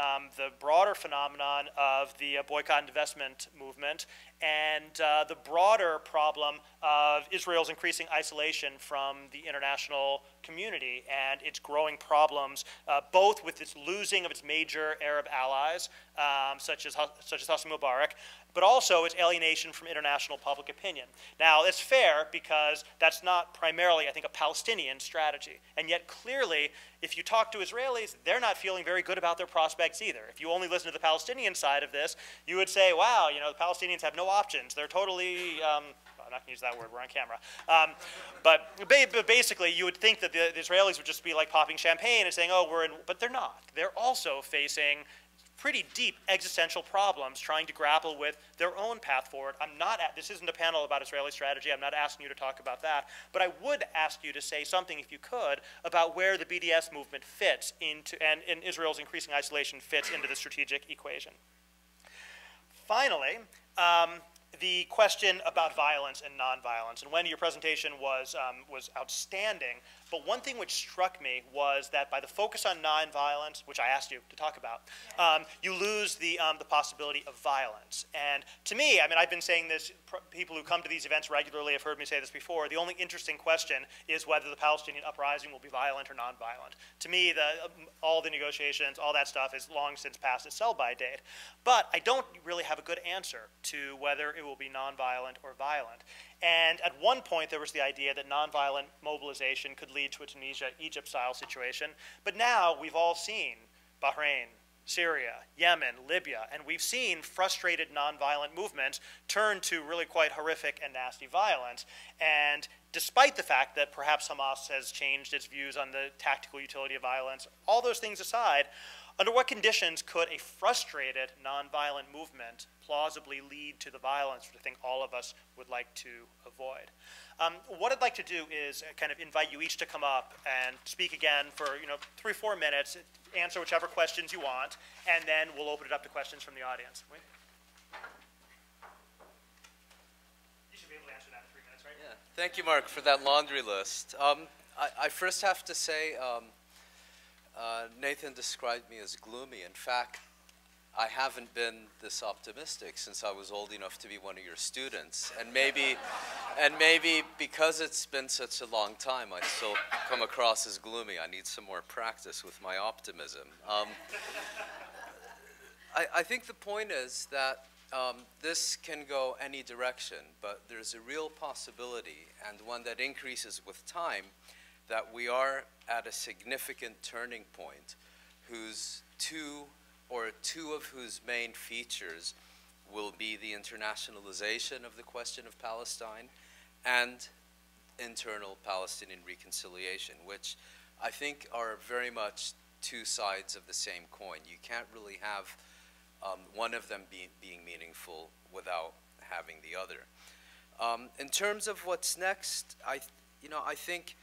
[SPEAKER 1] broader phenomenon of the boycott and divestment movement and the broader problem of Israel's increasing isolation from the international community and its growing problems, both with its losing of its major Arab allies, such as Hosni Mubarak, but also its alienation from international public opinion. Now, it's fair because that's not primarily, I think, a Palestinian strategy. And yet, clearly, if you talk to Israelis, they're not feeling very good about their prospects either. If you only listen to the Palestinian side of this, you would say, wow, you know, the Palestinians have no options. They're totally, I'm not going to use that word, we're on camera. But basically, you would think that the Israelis would just be like popping champagne and saying, oh, but they're not. They're also facing pretty deep existential problems trying to grapple with their own path forward. This isn't a panel about Israeli strategy. I'm not asking you to talk about that. But I would ask you to say something, if you could, about where the BDS movement fits into, and Israel's increasing isolation fits into the strategic equation. Finally, the question about violence and nonviolence. And Wendy, your presentation was outstanding. But one thing which struck me was that by the focus on nonviolence, which I asked you to talk about, you lose the possibility of violence. And to me, I mean, I've been saying this, people who come to these events regularly have heard me say this before, the only interesting question is whether the Palestinian uprising will be violent or nonviolent. To me, all the negotiations, all that stuff is long since past its sell-by date. But I don't really have a good answer to whether it will be nonviolent or violent. And at one point, there was the idea that nonviolent mobilization could lead to a Tunisia-Egypt-style situation. But now we've all seen Bahrain, Syria, Yemen, Libya, and we've seen frustrated nonviolent movements turn to really quite horrific and nasty violence. And despite the fact that perhaps Hamas has changed its views on the tactical utility of violence, all those things aside, under what conditions could a frustrated nonviolent movement plausibly lead to the violence which I think all of us would like to avoid? What I'd like to do is kind of invite you each to come up and speak again for 3 or 4 minutes, answer whichever questions you want, and then we'll open it up to questions from the audience. You should be able to answer that in 3 minutes, right?
[SPEAKER 2] Yeah. Thank you, Mark, for that laundry list. I first have to say, Nathan described me as gloomy. In fact, I haven't been this optimistic since I was old enough to be one of your students. And maybe because it's been such a long time, I still come across as gloomy. I need some more practice with my optimism. I think the point is that this can go any direction, but there's a real possibility, and one that increases with time, that we are at a significant turning point two of whose main features will be the internationalization of the question of Palestine and internal Palestinian reconciliation, which I think are very much 2 sides of the same coin. You can't really have one of them being meaningful without having the other. In terms of what's next, I think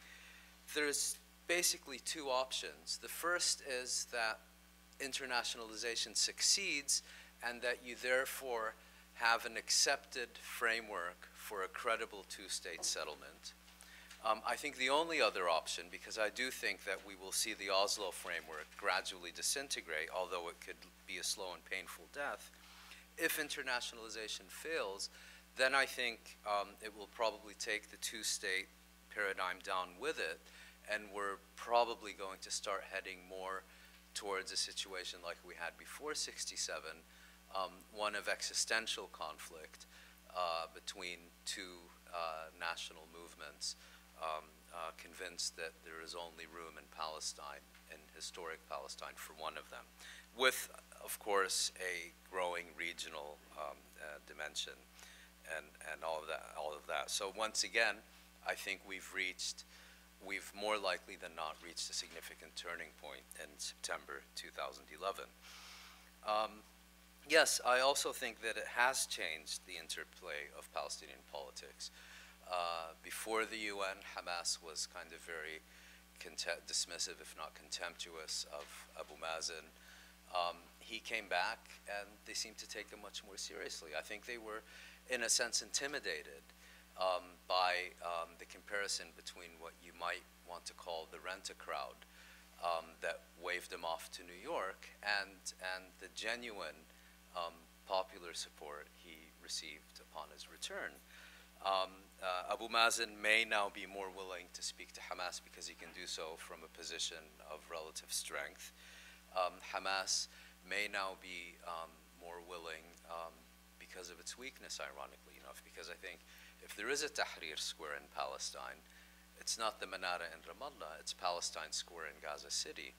[SPEAKER 2] there's basically 2 options. The first is that internationalization succeeds and that you therefore have an accepted framework for a credible 2-state settlement. I think the only other option, because I do think that we will see the Oslo framework gradually disintegrate, although it could be a slow and painful death, if internationalization fails, then I think it will probably take the 2-state paradigm down with it, and we're probably going to start heading more towards a situation like we had before '67, one of existential conflict between 2 national movements, convinced that there is only room in Palestine, in historic Palestine, for one of them, with, of course, a growing regional dimension and all of that. So once again, I think we've more likely than not reached a significant turning point in September 2011. Yes, I also think that it has changed the interplay of Palestinian politics. Before the UN, Hamas was kind of very dismissive, if not contemptuous, of Abu Mazen. He came back, and they seemed to take him much more seriously. I think they were, in a sense, intimidated by the comparison between what you might want to call the rent-a crowd that waved him off to New York, and the genuine popular support he received upon his return. Abu Mazen may now be more willing to speak to Hamas because he can do so from a position of relative strength. Hamas may now be more willing because of its weakness, ironically enough, because I think if there is a Tahrir Square in Palestine, it's not the Manara in Ramallah, it's Palestine Square in Gaza City.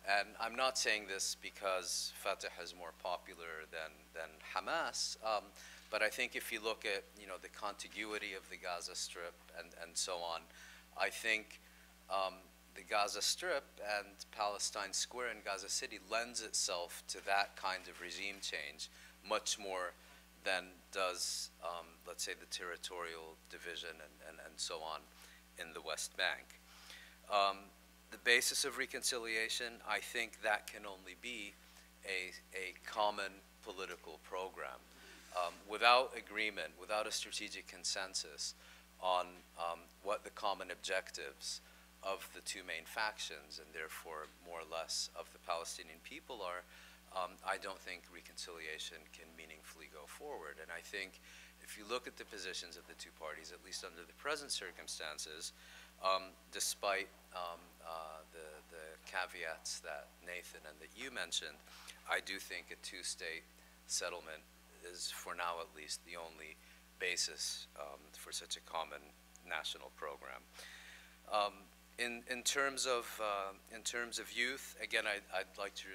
[SPEAKER 2] And I'm not saying this because Fatah is more popular than Hamas, but I think if you look at the contiguity of the Gaza Strip and so on, I think the Gaza Strip and Palestine Square in Gaza City lends itself to that kind of regime change much more than does, let's say, the territorial division and so on in the West Bank. The basis of reconciliation, I think that can only be a common political program. Without agreement, without a strategic consensus on what the common objectives of the two main factions, and therefore more or less of the Palestinian people are, I don't think reconciliation can meaningfully go forward. And I think if you look at the positions of the two parties, at least under the present circumstances, despite the caveats that Nathan and that you mentioned, I do think a two-state settlement is, for now at least, the only basis for such a common national program. In terms of youth, again, I'd like to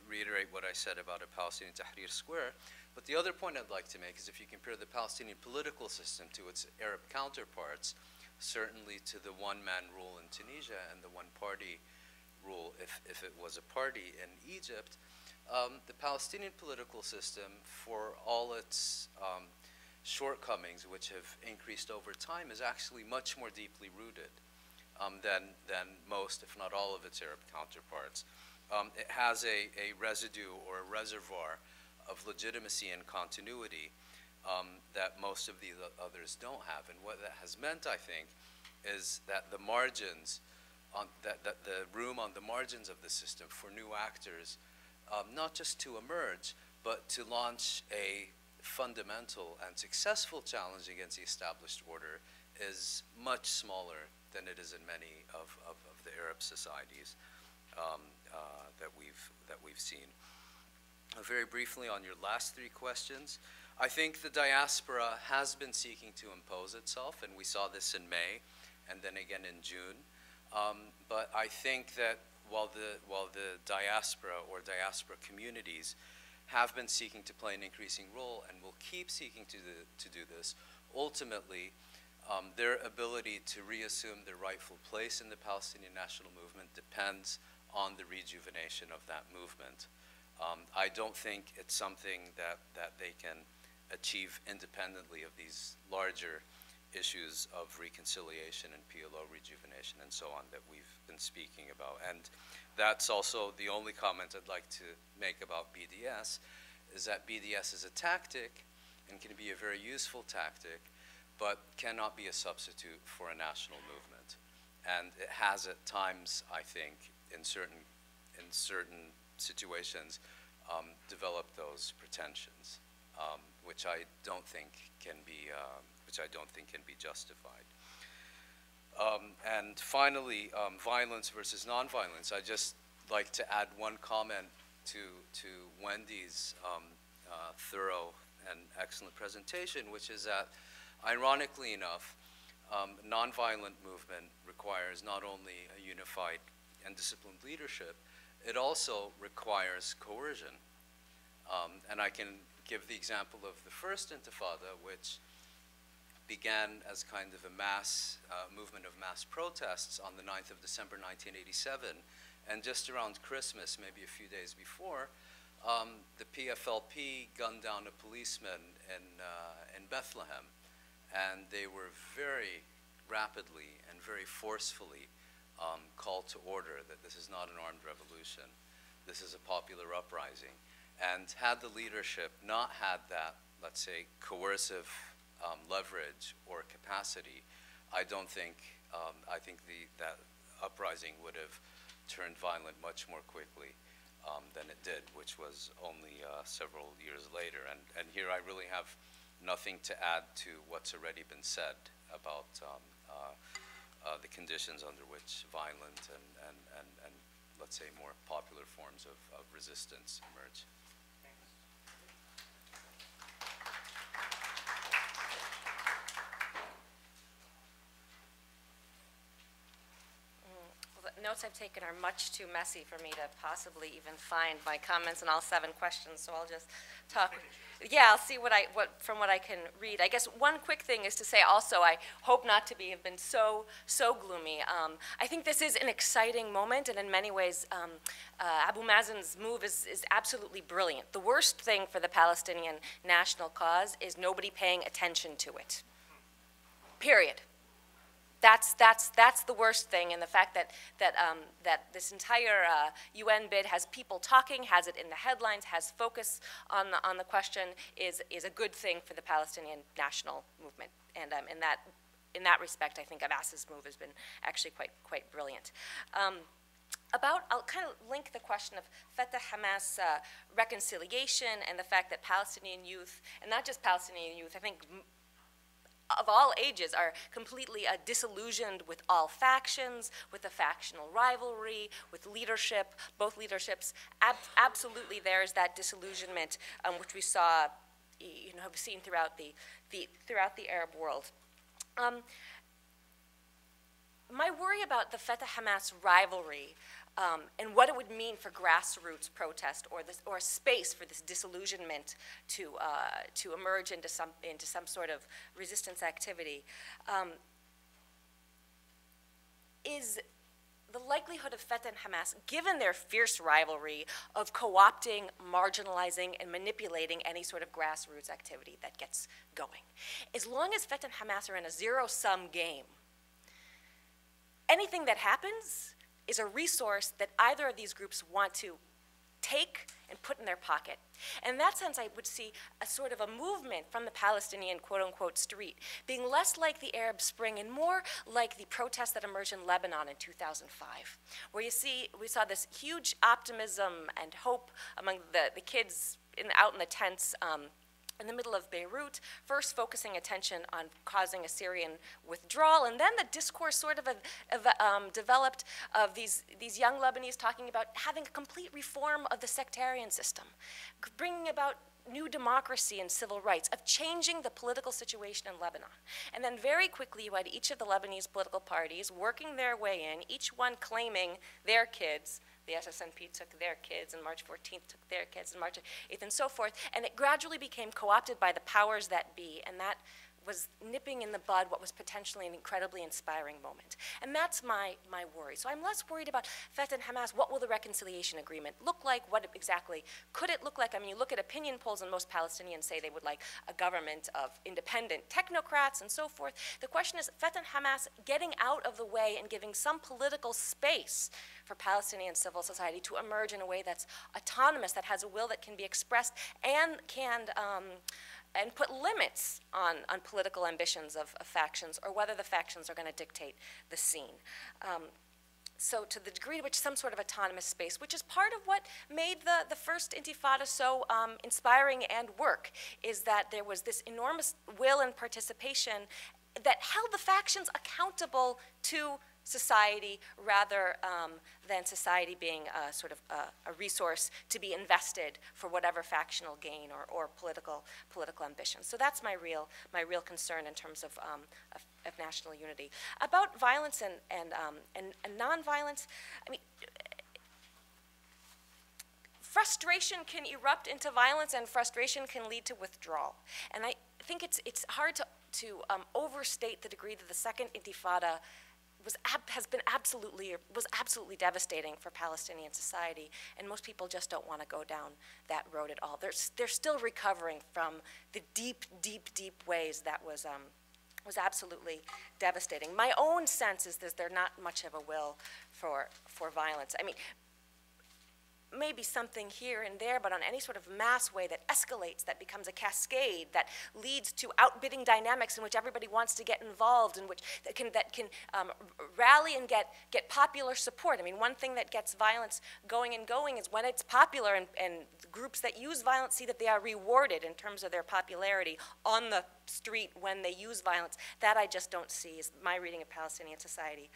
[SPEAKER 2] reiterate what I said about a Palestinian Tahrir Square. But the other point I'd like to make is if you compare the Palestinian political system to its Arab counterparts, certainly to the one-man rule in Tunisia and the one-party rule, if it was a party in Egypt, the Palestinian political system, for all its shortcomings, which have increased over time, is actually much more deeply rooted than most, if not all, of its Arab counterparts. It has a residue or a reservoir of legitimacy and continuity that most of the others don't have. And what that has meant, I think, is that the margins, that the room on the margins of the system for new actors, not just to emerge, but to launch a fundamental and successful challenge against the established order is much smaller than it is in many of the Arab societies that we've seen. Very briefly on your last three questions, I think the diaspora has been seeking to impose itself, and we saw this in May and then again in June. But I think that while the diaspora or diaspora communities have been seeking to play an increasing role and will keep seeking to do this, ultimately their ability to reassume their rightful place in the Palestinian national movement depends on the rejuvenation of that movement. I don't think it's something that they can achieve independently of these larger issues of reconciliation and PLO rejuvenation and so on that we've been speaking about. And that's also the only comment I'd like to make about BDS, is that BDS is a tactic and can be a very useful tactic, but cannot be a substitute for a national movement. And it has at times, I think, in certain situations, developed those pretensions, which I don't think can be justified. And finally, violence versus nonviolence. I just like to add one comment to Wendy's thorough and excellent presentation, which is that, ironically enough, nonviolent movement requires not only a unified and disciplined leadership, it also requires coercion. And I can give the example of the first Intifada, which began as kind of a mass movement of mass protests on the 9th of December 1987. And just around Christmas, maybe a few days before, the PFLP gunned down a policeman in Bethlehem. And they were very rapidly and very forcefully called to order that this is not an armed revolution, this is a popular uprising. And had the leadership not had that, let's say, coercive leverage or capacity, I don't think, I think that uprising would have turned violent much more quickly than it did, which was only several years later. And here I really have nothing to add to what's already been said about the conditions under which violent and let's say more popular forms of resistance emerge.
[SPEAKER 3] The notes I've taken are much too messy for me to possibly even find my comments on all 7 questions, so I'll just talk. Yeah, I'll see what I can read. I guess one quick thing is to say also, I hope not to have been so gloomy. I think this is an exciting moment, and in many ways, Abu Mazen's move is absolutely brilliant. The worst thing for the Palestinian national cause is nobody paying attention to it. Period. That's the worst thing, and the fact that this entire UN bid has people talking, has it in the headlines, has focus on the question is a good thing for the Palestinian national movement. And in that respect, I think Abbas's move has been actually quite brilliant. I'll kind of link the question of Fatah-Hamas reconciliation and the fact that Palestinian youth, and not just Palestinian youth, I think of all ages, are completely disillusioned with all factions, with the factional rivalry, with leadership, both leaderships. Absolutely, there is that disillusionment, which we saw, have seen throughout the Arab world. My worry about the Fatah-Hamas rivalry and what it would mean for grassroots protest or space for this disillusionment to emerge into some sort of resistance activity is the likelihood of Fatah and Hamas, given their fierce rivalry, of co-opting, marginalizing, and manipulating any sort of grassroots activity that gets going. As long as Fatah and Hamas are in a zero-sum game, anything that happens is a resource that either of these groups want to take and put in their pocket. And in that sense, I would see a sort of a movement from the Palestinian quote-unquote street being less like the Arab Spring and more like the protests that emerged in Lebanon in 2005, where we saw this huge optimism and hope among the kids out in the tents in the middle of Beirut, first focusing attention on causing a Syrian withdrawal, and then the discourse sort of developed of these young Lebanese talking about having a complete reform of the sectarian system, bringing about new democracy and civil rights, of changing the political situation in Lebanon. And then very quickly you had each of the Lebanese political parties working their way in, each one claiming their kids. The SSNP took their kids, and March 14th took their kids, and March 8th, and so forth. And it gradually became co-opted by the powers that be, and that was nipping in the bud what was potentially an incredibly inspiring moment. And that's my worry. So I'm less worried about Fatah and Hamas. What will the reconciliation agreement look like? What exactly could it look like? I mean, you look at opinion polls, and most Palestinians say they would like a government of independent technocrats and so forth. The question is Fatah and Hamas getting out of the way and giving some political space for Palestinian civil society to emerge in a way that's autonomous, that has a will that can be expressed and can and put limits on political ambitions of factions, or whether the factions are going to dictate the scene. So to the degree to which some sort of autonomous space, which is part of what made the first Intifada so inspiring and work, is that there was this enormous will and participation that held the factions accountable to society rather than society being sort of a resource to be invested for whatever factional gain or political ambition. So that's my real concern in terms of national unity. About violence and nonviolence, I mean, frustration can erupt into violence, and frustration can lead to withdrawal. And I think it's hard to overstate the degree that the second Intifada was absolutely devastating for Palestinian society, and most people just don't want to go down that road at all. They're still recovering from the deep ways that was absolutely devastating. My own sense is that there's not much of a will for violence. I mean, maybe something here and there, but on any sort of mass way that escalates, that becomes a cascade, that leads to outbidding dynamics in which everybody wants to get involved, in which that can rally and get popular support. I mean, one thing that gets violence going is when it's popular, and groups that use violence see that they are rewarded in terms of their popularity on the street when they use violence. That I just don't see, is my reading of Palestinian society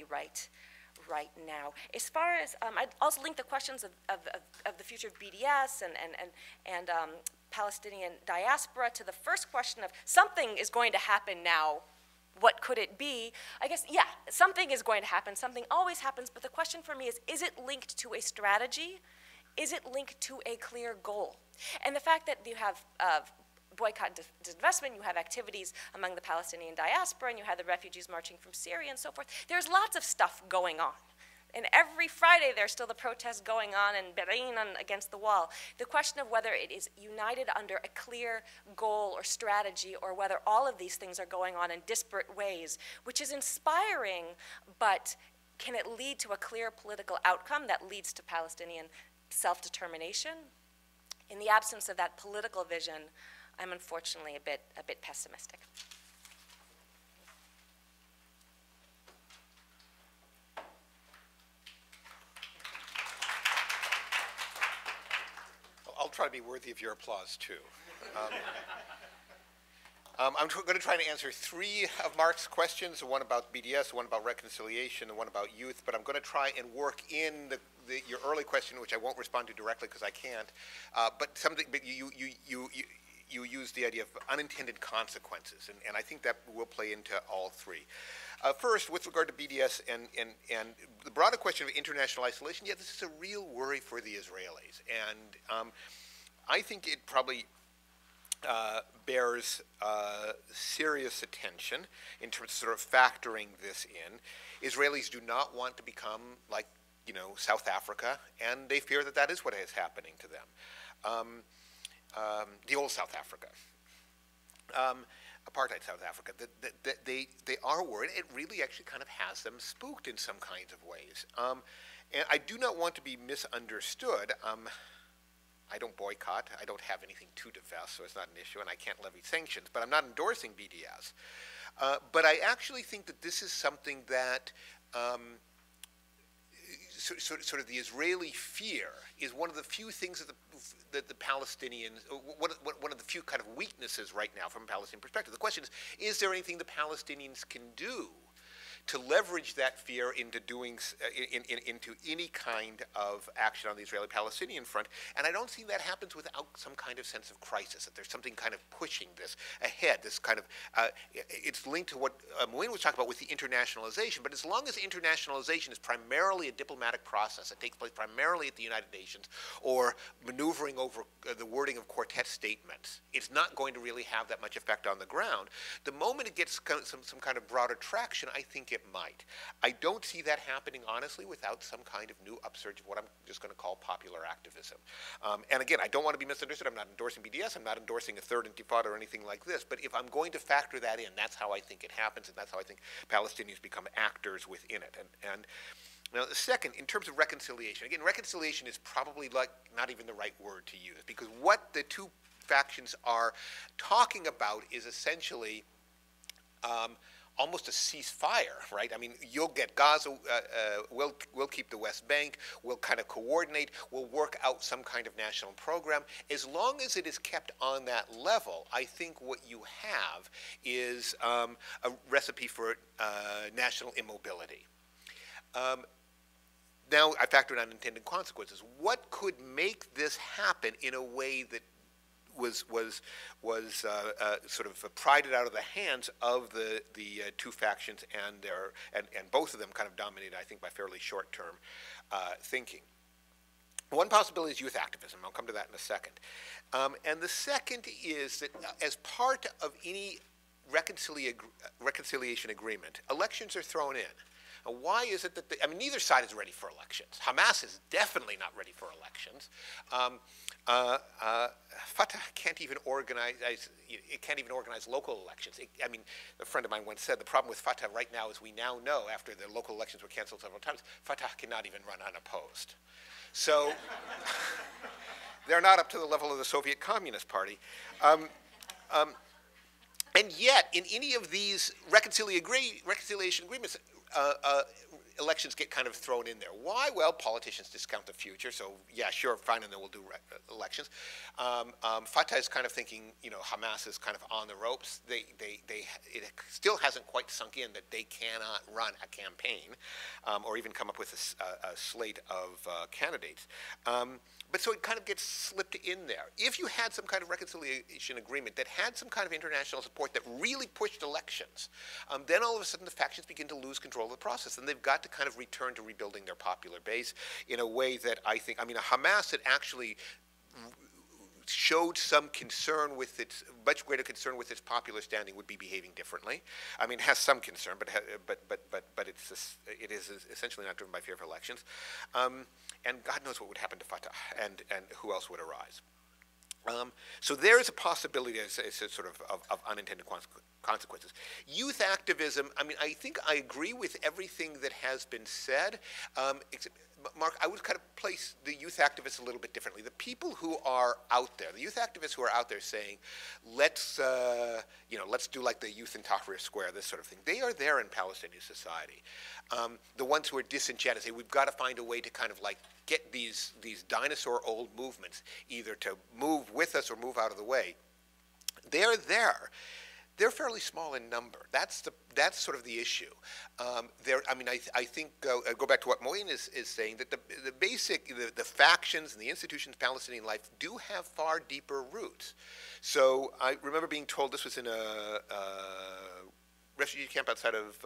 [SPEAKER 3] right now. As far as, I'd also link the questions of the future of BDS and Palestinian diaspora to the first question of something is going to happen now. What could it be? I guess, yeah, something is going to happen. Something always happens, but the question for me is it linked to a strategy? Is it linked to a clear goal? And the fact that you have boycott and disinvestment, you have activities among the Palestinian diaspora, and you have the refugees marching from Syria and so forth. There's lots of stuff going on. And every Friday there's still the protests going on and Berin against the wall. The question of whether it is united under a clear goal or strategy, or whether all of these things are going on in disparate ways, which is inspiring, but can it lead to a clear political outcome that leads to Palestinian self-determination? In the absence of that political vision, I'm unfortunately a bit pessimistic.
[SPEAKER 4] I'll try to be worthy of your applause, too. I'm going to try to answer three of Mark's questions, one about BDS, one about reconciliation, and one about youth, but I'm going to try and work in your early question, which I won't respond to directly because I can't, but you used the idea of unintended consequences, and I think that will play into all three. First, with regard to BDS and the broader question of international isolation, yeah, this is a real worry for the Israelis, and I think it probably bears serious attention in terms of sort of factoring this in. Israelis do not want to become like, South Africa, and they fear that that is what is happening to them. The old South Africa, apartheid South Africa, they are worried. It really actually kind of has them spooked in some kinds of ways. And I do not want to be misunderstood. I don't boycott. I don't have anything to divest, so it's not an issue, and I can't levy sanctions. But I'm not endorsing BDS. But I actually think that this is something that sort of the Israeli fear is one of the few things that the Palestinians, one of the few kind of weaknesses right now from a Palestinian perspective. The question is there anything the Palestinians can do to leverage that fear into doing into any kind of action on the Israeli-Palestinian front? And I don't think that happens without some kind of sense of crisis, that there's something kind of pushing this ahead, this kind of, it's linked to what Moeen was talking about with the internationalization, but as long as internationalization is primarily a diplomatic process that takes place primarily at the United Nations or maneuvering over the wording of quartet statements, it's not going to really have that much effect on the ground. The moment it gets some kind of broader traction, I think it might. I don't see that happening, honestly, without some kind of new upsurge of what I'm just going to call popular activism. And again, I don't want to be misunderstood. I'm not endorsing BDS. I'm not endorsing a third intifada or anything like this. But if I'm going to factor that in, that's how I think it happens, and that's how I think Palestinians become actors within it. And now, the second, in terms of reconciliation, again, reconciliation is probably like not even the right word to use, because what the two factions are talking about is essentially almost a ceasefire, right? I mean, you'll get Gaza, we'll keep the West Bank, we'll kind of coordinate, we'll work out some kind of national program. As long as it is kept on that level, I think what you have is a recipe for national immobility. Now, I factor in unintended consequences. What could make this happen in a way that was sort of prided out of the hands of the two factions, and both of them kind of dominated, I think, by fairly short-term thinking. One possibility is youth activism. I'll come to that in a second. And the second is that as part of any reconciliation agreement, elections are thrown in. Now, why is it that, I mean, neither side is ready for elections. Hamas is definitely not ready for elections. Fatah can't even organize. It can't even organize local elections. I mean, a friend of mine once said the problem with Fatah right now is we now know, after the local elections were canceled several times, Fatah cannot even run unopposed. So they're not up to the level of the Soviet Communist Party. And yet, in any of these reconciliation agreements, elections get kind of thrown in there. Why? Well, politicians discount the future, so yeah, sure, fine, and then we'll do elections. Fatah is kind of thinking, you know, Hamas is kind of on the ropes. It still hasn't quite sunk in that they cannot run a campaign or even come up with a slate of candidates. But so it kind of gets slipped in there. If you had some kind of reconciliation agreement that had some kind of international support that really pushed elections, then all of a sudden the factions begin to lose control of the process, and they've got to kind of return to rebuilding their popular base in a way that I think, I mean, a Hamas that actually showed some concern with its, much greater concern with its popular standing would be behaving differently. I mean, it has some concern, but it is essentially not driven by fear of elections. And God knows what would happen to Fatah and who else would arise. So there is a possibility as a sort of unintended consequences. Youth activism, I mean, I think I agree with everything that has been said, except, Mark, I would kind of place the youth activists a little bit differently. The people who are out there, the youth activists who are out there saying, let's do like the youth in Tahrir Square, this sort of thing, they are there in Palestinian society. The ones who are disenchanted say, we've got to find a way to kind of like get these dinosaur old movements either to move with us or move out of the way. They're there. They're fairly small in number. That's sort of the issue. I mean, I think, I go back to what Moeen is saying, that the factions and the institutions of Palestinian life do have far deeper roots. So I remember being told, this was in a refugee camp outside of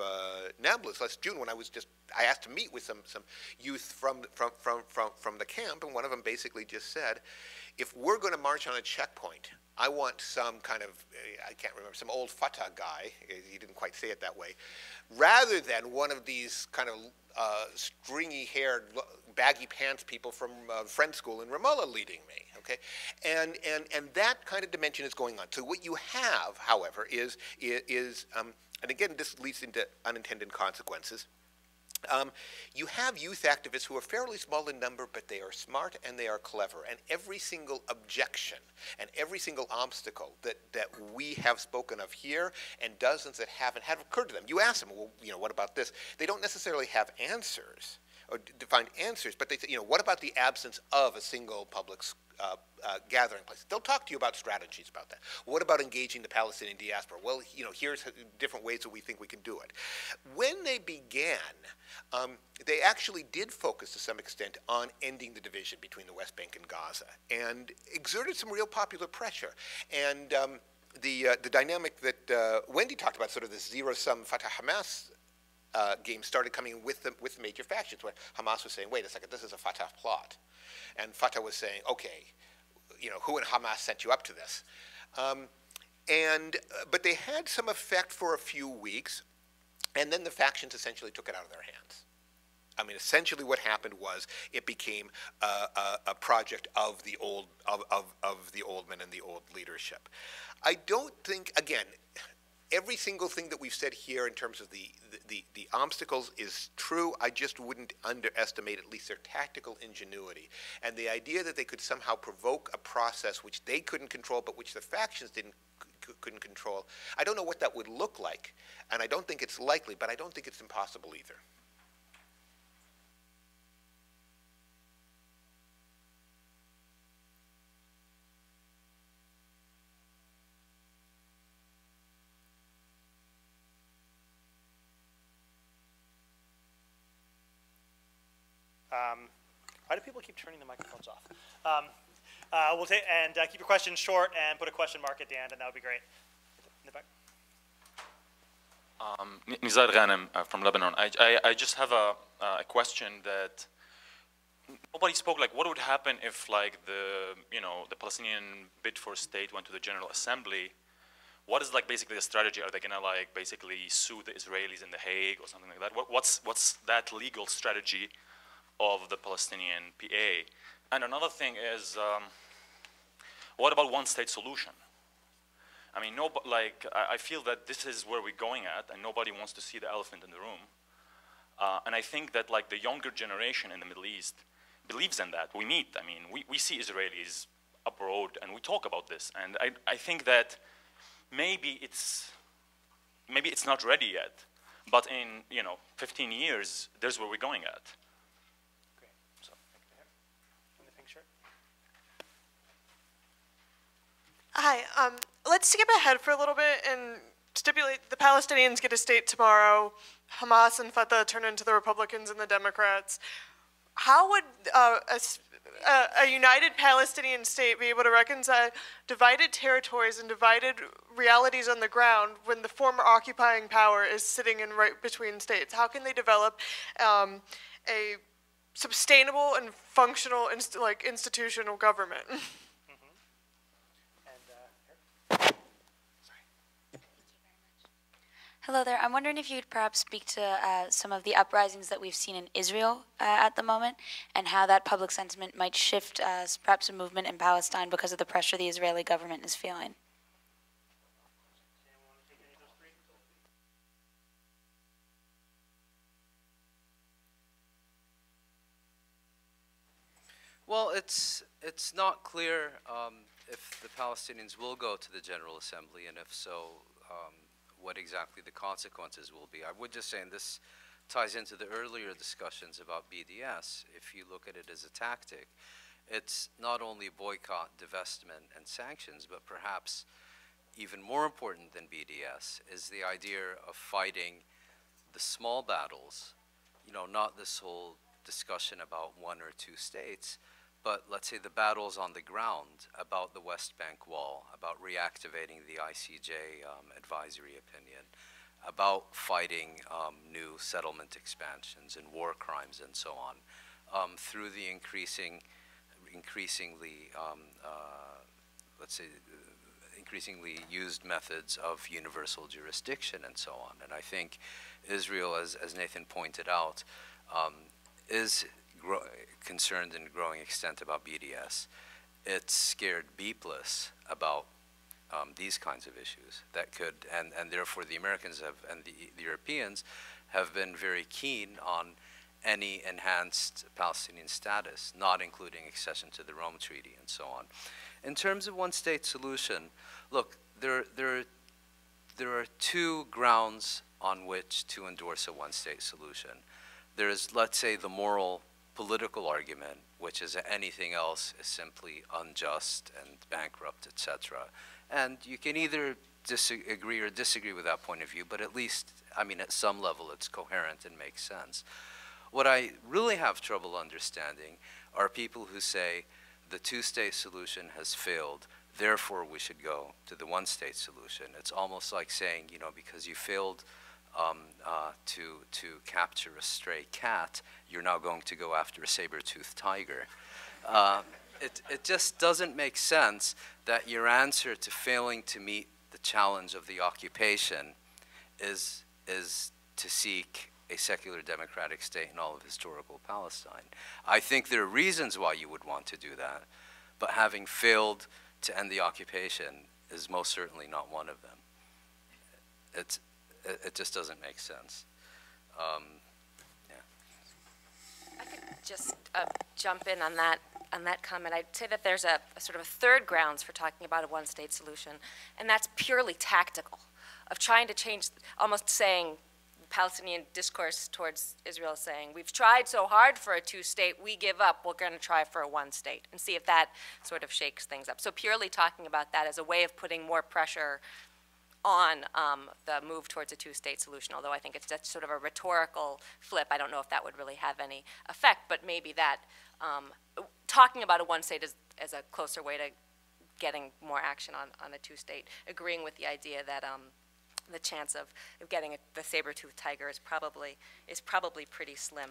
[SPEAKER 4] Nablus last June, when I asked to meet with some youth from the camp, and one of them basically just said, if we're going to march on a checkpoint, I want some kind of, I can't remember, some old Fatah guy, he didn't quite say it that way, rather than one of these kind of stringy-haired, baggy pants people from friend school in Ramallah leading me, okay? And that kind of dimension is going on. So what you have, however, is and again, this leads into unintended consequences. You have youth activists who are fairly small in number, but they are smart and they are clever. And every single objection and every single obstacle that we have spoken of here, and dozens that have occurred to them. You ask them, well, you know, what about this? They don't necessarily have answers or defined answers, but they say, you know, what about the absence of a single public gathering place? They'll talk to you about strategies about that. What about engaging the Palestinian diaspora? Well, you know, here's different ways that we think we can do it. When they began, they actually did focus to some extent on ending the division between the West Bank and Gaza, and exerted some real popular pressure. And the dynamic that Wendy talked about, sort of the zero-sum Fatah-Hamas game, started coming with major factions, where Hamas was saying, wait a second, this is a Fatah plot. And Fatah was saying, okay, you know, who in Hamas sent you up to this? But they had some effect for a few weeks, and then the factions essentially took it out of their hands. I mean, essentially what happened was it became a project of the old men and the old leadership. I don't think, again, every single thing that we've said here in terms of the obstacles is true. I just wouldn't underestimate at least their tactical ingenuity. And the idea that they could somehow provoke a process which they couldn't control, but which the factions couldn't control, I don't know what that would look like. And I don't think it's likely, but I don't think it's impossible either.
[SPEAKER 1] Why do people keep turning the microphones off? We'll take and keep your questions short and put a question mark at the end, and that would be great. In the back.
[SPEAKER 5] Nizar Ghanem from Lebanon. I just have a question that nobody spoke. Like, what would happen if, like, the Palestinian bid for state went to the General Assembly? What is, like, basically the strategy? Are they gonna, like, basically sue the Israelis in The Hague or something like that? What's that legal strategy of the Palestinian PA? And another thing is, What about one-state solution? I mean, I feel that this is where we're going at, and nobody wants to see the elephant in the room. And I think that like the younger generation in the Middle East believes in that. We meet, I mean, we see Israelis abroad, and we talk about this. And I think that maybe it's not ready yet, but in 15 years, there's where we're going at.
[SPEAKER 1] Great. So, in the pink shirt.
[SPEAKER 6] Hi. Let's skip ahead for a little bit and stipulate the Palestinians get a state tomorrow. Hamas and Fatah turn into the Republicans and the Democrats. How would a united Palestinian state be able to reconcile divided territories and divided realities on the ground when the former occupying power is sitting in right between states? How can they develop a sustainable and functional institutional government?
[SPEAKER 7] Hello there. I'm wondering if you could perhaps speak to some of the uprisings that we've seen in Israel at the moment, and how that public sentiment might shift perhaps a movement in Palestine because of the pressure the Israeli government is feeling.
[SPEAKER 2] Well, it's not clear if the Palestinians will go to the General Assembly, and if so, what exactly the consequences will be. I would just say, and this ties into the earlier discussions about BDS, if you look at it as a tactic, it's not only boycott, divestment, and sanctions, but perhaps even more important than BDS is the idea of fighting the small battles, not this whole discussion about one or two states, but let's say the battles on the ground about the West Bank wall, about reactivating the ICJ advisory opinion, about fighting new settlement expansions and war crimes and so on, through the increasingly, let's say, increasingly used methods of universal jurisdiction and so on. And I think Israel, as Nathan pointed out, is concerned in growing extent about BDS. It's scared beepless about these kinds of issues that could, and therefore the Americans have, and the Europeans have been very keen on any enhanced Palestinian status, not including accession to the Rome Treaty and so on. In terms of one-state solution, look, there are two grounds on which to endorse a one-state solution. There's, let's say, the moral political argument, which is that anything else is simply unjust and bankrupt, etc. And you can either agree or disagree with that point of view, but at least, I mean, at some level it's coherent and makes sense. What I really have trouble understanding are people who say the two-state solution has failed, therefore we should go to the one-state solution. It's almost like saying, because you failed to capture a stray cat, you're now going to go after a saber-toothed tiger. It just doesn't make sense that your answer to failing to meet the challenge of the occupation is to seek a secular democratic state in all of historical Palestine. I think there are reasons why you would want to do that, but having failed to end the occupation is most certainly not one of them. It just doesn't make sense. Yeah.
[SPEAKER 3] I could just jump in on that comment. I'd say that there's a sort of a third grounds for talking about a one-state solution, and that's purely tactical, of trying to change, almost saying, Palestinian discourse towards Israel saying, we've tried so hard for a two-state, we give up, we're going to try for a one-state, and see if that sort of shakes things up. So purely talking about that as a way of putting more pressure on the move towards a two-state solution, although I think it's just sort of a rhetorical flip. I don't know if that would really have any effect, but maybe that talking about a one-state as a closer way to getting more action on a two-state, agreeing with the idea that the chance of getting the saber-toothed tiger is probably pretty slim.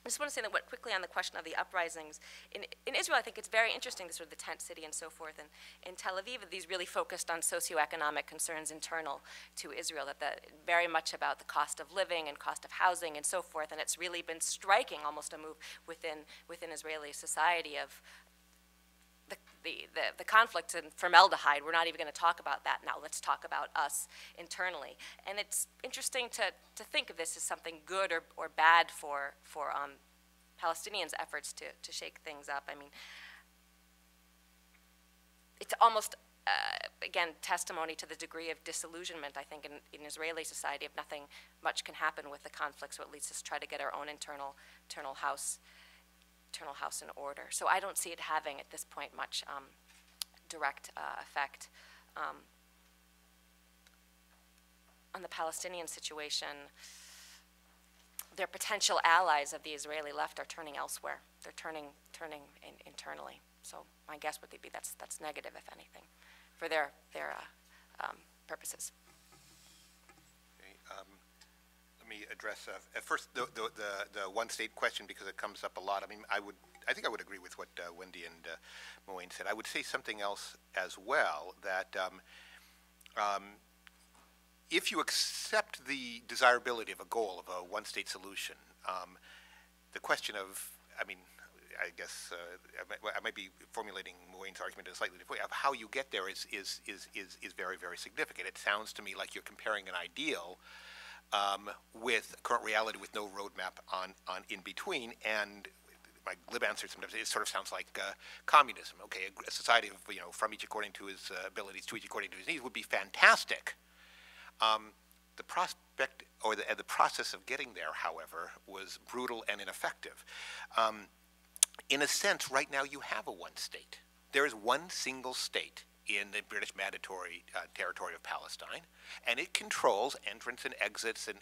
[SPEAKER 3] I just want to say that quickly on the question of the uprisings. In Israel, I think it's very interesting, the sort of the tent city and so forth. And in Tel Aviv, these really focused on socioeconomic concerns internal to Israel, that very much about the cost of living and cost of housing and so forth. And it's really been striking, almost a move within Israeli society of the conflict in formaldehyde. We're not even going to talk about that now. Let's talk about us internally. And it's interesting to think of this as something good or bad for Palestinians' efforts to shake things up. I mean, it's almost, again, testimony to the degree of disillusionment, I think, in Israeli society, if nothing much can happen with the conflict, so at least let's try to get our own internal house in order. So I don't see it having, at this point, much direct effect on the Palestinian situation. Their potential allies of the Israeli left are turning elsewhere. They're turning internally. So my guess would be that's negative, if anything, for their purposes.
[SPEAKER 4] Okay, let me address first the one-state question, because it comes up a lot. I mean, I think I would agree with what Wendy and Moeen said. I would say something else as well, that if you accept the desirability of a goal of a one-state solution, the question of, I mean, I guess I might be formulating Moeen's argument in a slightly different way, of how you get there is very, very significant. It sounds to me like you're comparing an ideal with current reality with no roadmap on in between, and my glib answer sometimes, it sort of sounds like communism. Okay, a society of, from each according to his abilities, to each according to his needs would be fantastic. The prospect or the process of getting there, however, was brutal and ineffective. In a sense, right now you have a one state. There is one single state in the British Mandatory Territory of Palestine, and it controls entrance and exits and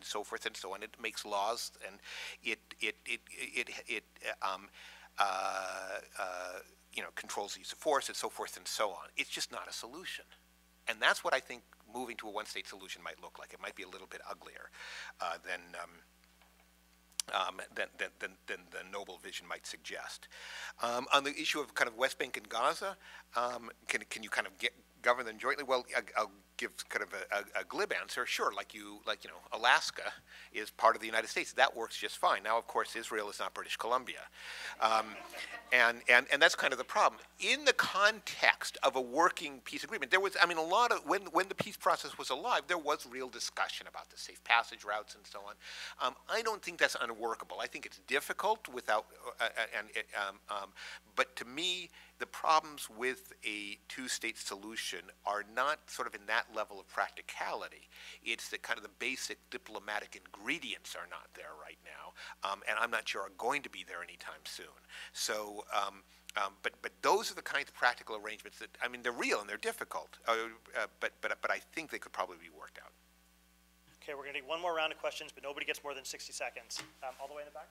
[SPEAKER 4] so forth and so on. It makes laws, and it controls the use of force and so forth and so on. It's just not a solution, and that's what I think moving to a one-state solution might look like. It might be a little bit uglier than the noble vision might suggest. On the issue of kind of West Bank and Gaza, can you kind of govern them jointly? Well, I'll give kind of a glib answer. Sure, like Alaska is part of the United States. That works just fine. Now, of course, Israel is not British Columbia, and that's kind of the problem. In the context of a working peace agreement, there was, I mean, a lot of when the peace process was alive, there was real discussion about the safe passage routes and so on. I don't think that's unworkable. I think it's difficult without, but to me, the problems with a two-state solution are not sort of in that level of practicality. It's that kind of the basic diplomatic ingredients are not there right now, and I'm not sure are going to be there anytime soon. So, but those are the kinds of practical arrangements that, I mean, they're real and they're difficult, but I think they could probably be worked out.
[SPEAKER 1] Okay, we're going to take one more round of questions, but nobody gets more than 60 seconds. All the way in the back.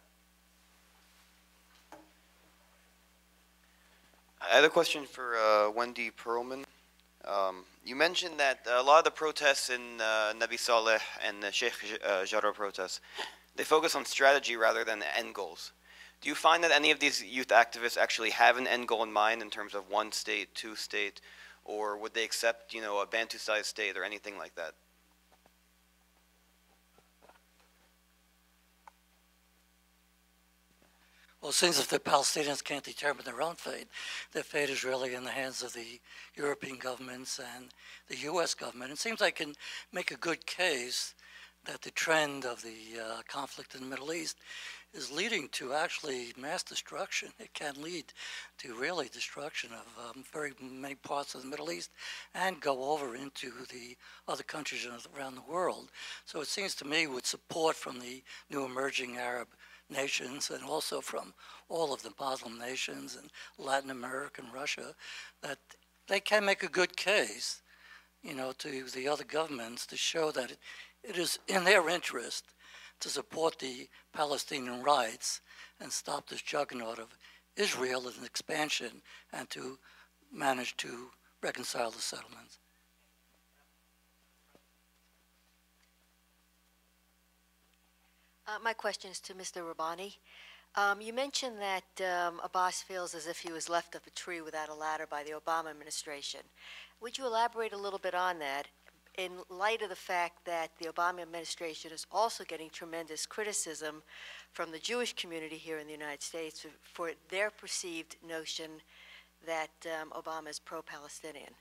[SPEAKER 8] I had a question for Wendy Perlman. You mentioned that a lot of the protests in Nabi Saleh and the Sheikh Jarrah protests, they focus on strategy rather than end goals. Do you find that any of these youth activists actually have an end goal in mind in terms of one state, two state, or would they accept, a Bantu-sized state or anything like that?
[SPEAKER 9] Well, it seems if the Palestinians can't determine their own fate is really in the hands of the European governments and the U.S. government. It seems I can make a good case that the trend of the conflict in the Middle East is leading to actually mass destruction. It can lead to really destruction of very many parts of the Middle East and go over into the other countries around the world. So it seems to me, with support from the new emerging Arab nations and also from all of the Muslim nations and Latin America and Russia, that they can make a good case, to the other governments to show that it is in their interest to support the Palestinian rights and stop this juggernaut of Israel as an expansion and to manage to reconcile the settlements.
[SPEAKER 10] My question is to Mr. Rabbani. You mentioned that Abbas feels as if he was left of a tree without a ladder by the Obama administration. Would you elaborate a little bit on that in light of the fact that the Obama administration is also getting tremendous criticism from the Jewish community here in the United States for their perceived notion that Obama is pro-Palestinian?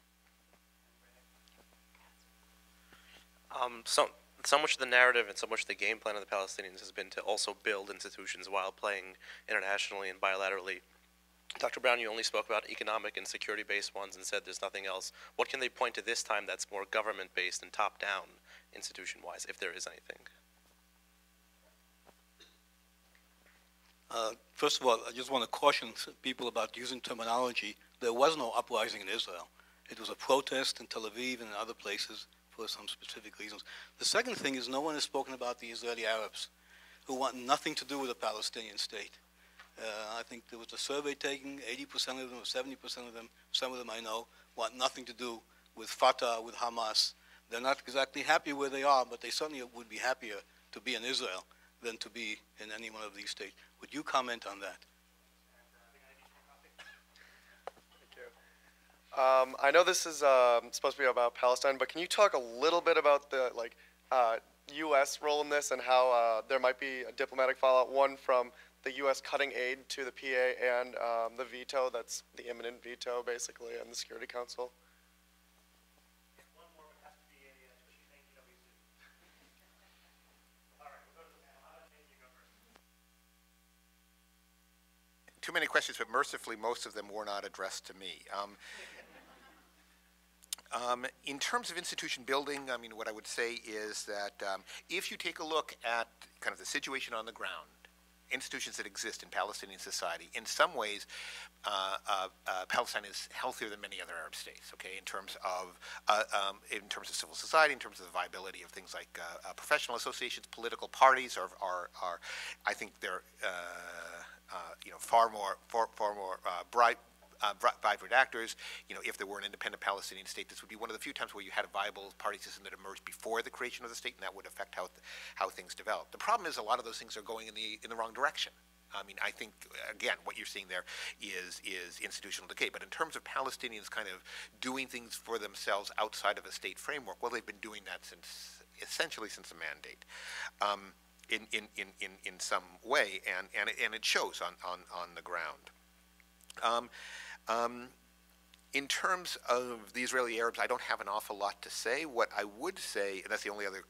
[SPEAKER 11] So much of the narrative and so much of the game plan of the Palestinians has been to also build institutions while playing internationally and bilaterally. Dr. Brown, you only spoke about economic and security-based ones and said there's nothing else. What can they point to this time that's more government-based and top-down institution-wise, if there is anything?
[SPEAKER 12] First of all, I just want to caution people about using terminology. There was no uprising in Israel. It was a protest in Tel Aviv and in other places for some specific reasons. The second thing is no one has spoken about the Israeli Arabs, who want nothing to do with a Palestinian state. I think there was a survey taken, 80% of them or 70% of them, some of them I know, want nothing to do with Fatah, with Hamas. They're not exactly happy where they are, but they certainly would be happier to be in Israel than to be in any one of these states. Would you comment on that?
[SPEAKER 13] I know this is supposed to be about Palestine, but can you talk a little bit about the U.S. role in this and how there might be a diplomatic fallout, one from the U.S. cutting aid to the PA and the veto, that's the imminent veto, basically, in the Security Council?
[SPEAKER 4] Too many questions, but mercifully, most of them were not addressed to me. In terms of institution building, I mean, what I would say is that if you take a look at kind of the situation on the ground, institutions that exist in Palestinian society, in some ways, Palestine is healthier than many other Arab states. Okay, in terms of civil society, in terms of the viability of things like professional associations, political parties are I think they're far more vibrant actors. If there were an independent Palestinian state, this would be one of the few times where you had a viable party system that emerged before the creation of the state, and that would affect how things develop. The problem is a lot of those things are going in the wrong direction. I mean, I think, again, what you're seeing there is institutional decay. But in terms of Palestinians kind of doing things for themselves outside of a state framework, well, they've been doing that essentially since the mandate. In some way, and it shows on the ground. In terms of the Israeli Arabs, I don't have an awful lot to say. What I would say, and that's the only other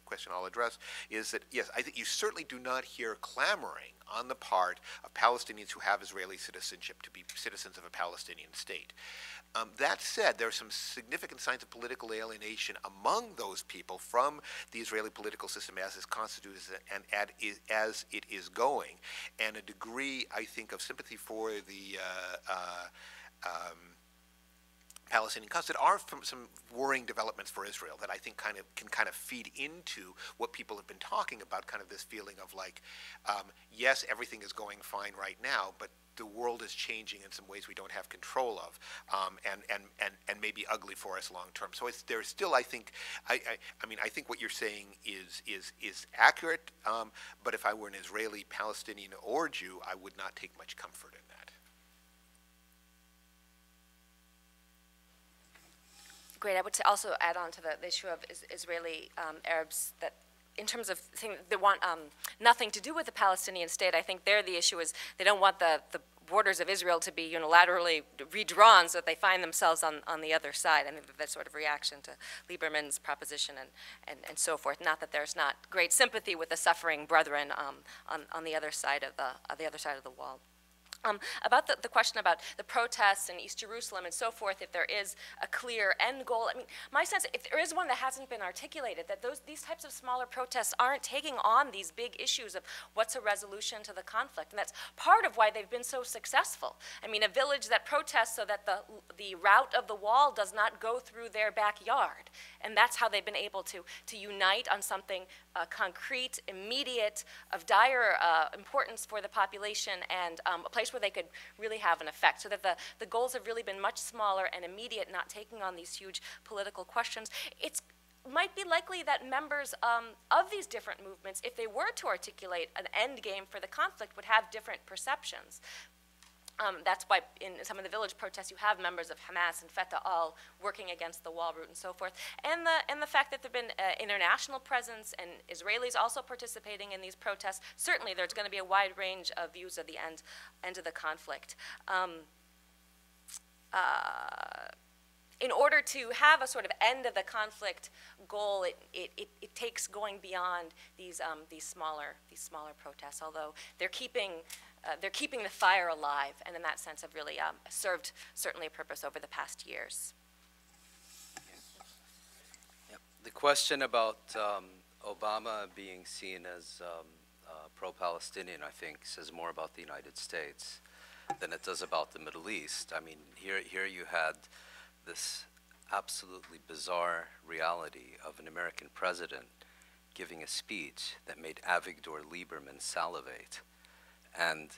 [SPEAKER 4] question I'll address, is that, yes, I think you certainly do not hear clamoring on the part of Palestinians who have Israeli citizenship to be citizens of a Palestinian state. That said, there are some significant signs of political alienation among those people from the Israeli political system as is constituted and as it is going, and a degree, I think, of sympathy for the Palestinian cause that are from some worrying developments for Israel that I think can feed into what people have been talking about, kind of this feeling of like, yes, everything is going fine right now, but the world is changing in some ways we don't have control of, and may be ugly for us long term. So there's still, I think, I mean, I think what you're saying is accurate. But if I were an Israeli, Palestinian, or Jew, I would not take much comfort in that.
[SPEAKER 3] Great. I would also add on to the issue of Israeli Arabs that in terms of they want nothing to do with the Palestinian state. I think there the issue is they don't want the borders of Israel to be unilaterally redrawn so that they find themselves on the other side. I think that sort of reaction to Lieberman's proposition and so forth. Not that there's not great sympathy with the suffering brethren on the other side of the wall. About the question about the protests in East Jerusalem and so forth, if there is a clear end goal, I mean, my sense, if there is one that hasn't been articulated, that these types of smaller protests aren't taking on these big issues of what's a resolution to the conflict, and that's part of why they've been so successful. I mean, a village that protests so that the route of the wall does not go through their backyard, and that's how they've been able to unite on something concrete, immediate, of dire importance for the population, and a place where they could really have an effect, so that the goals have really been much smaller and immediate, not taking on these huge political questions. It might be likely that members of these different movements, if they were to articulate an end game for the conflict, would have different perceptions. That's why in some of the village protests you have members of Hamas and Fatah all working against the wall route and so forth. And the fact that there have been international presence and Israelis also participating in these protests, certainly there's going to be a wide range of views of the end of the conflict. in order to have a sort of end of the conflict goal, it takes going beyond these smaller protests. Although they're keeping the fire alive, and in that sense have really served certainly a purpose over the past years.
[SPEAKER 2] Yep. The question about Obama being seen as pro-Palestinian, I think, says more about the United States than it does about the Middle East. I mean, here you had this absolutely bizarre reality of an American president giving a speech that made Avigdor Lieberman salivate and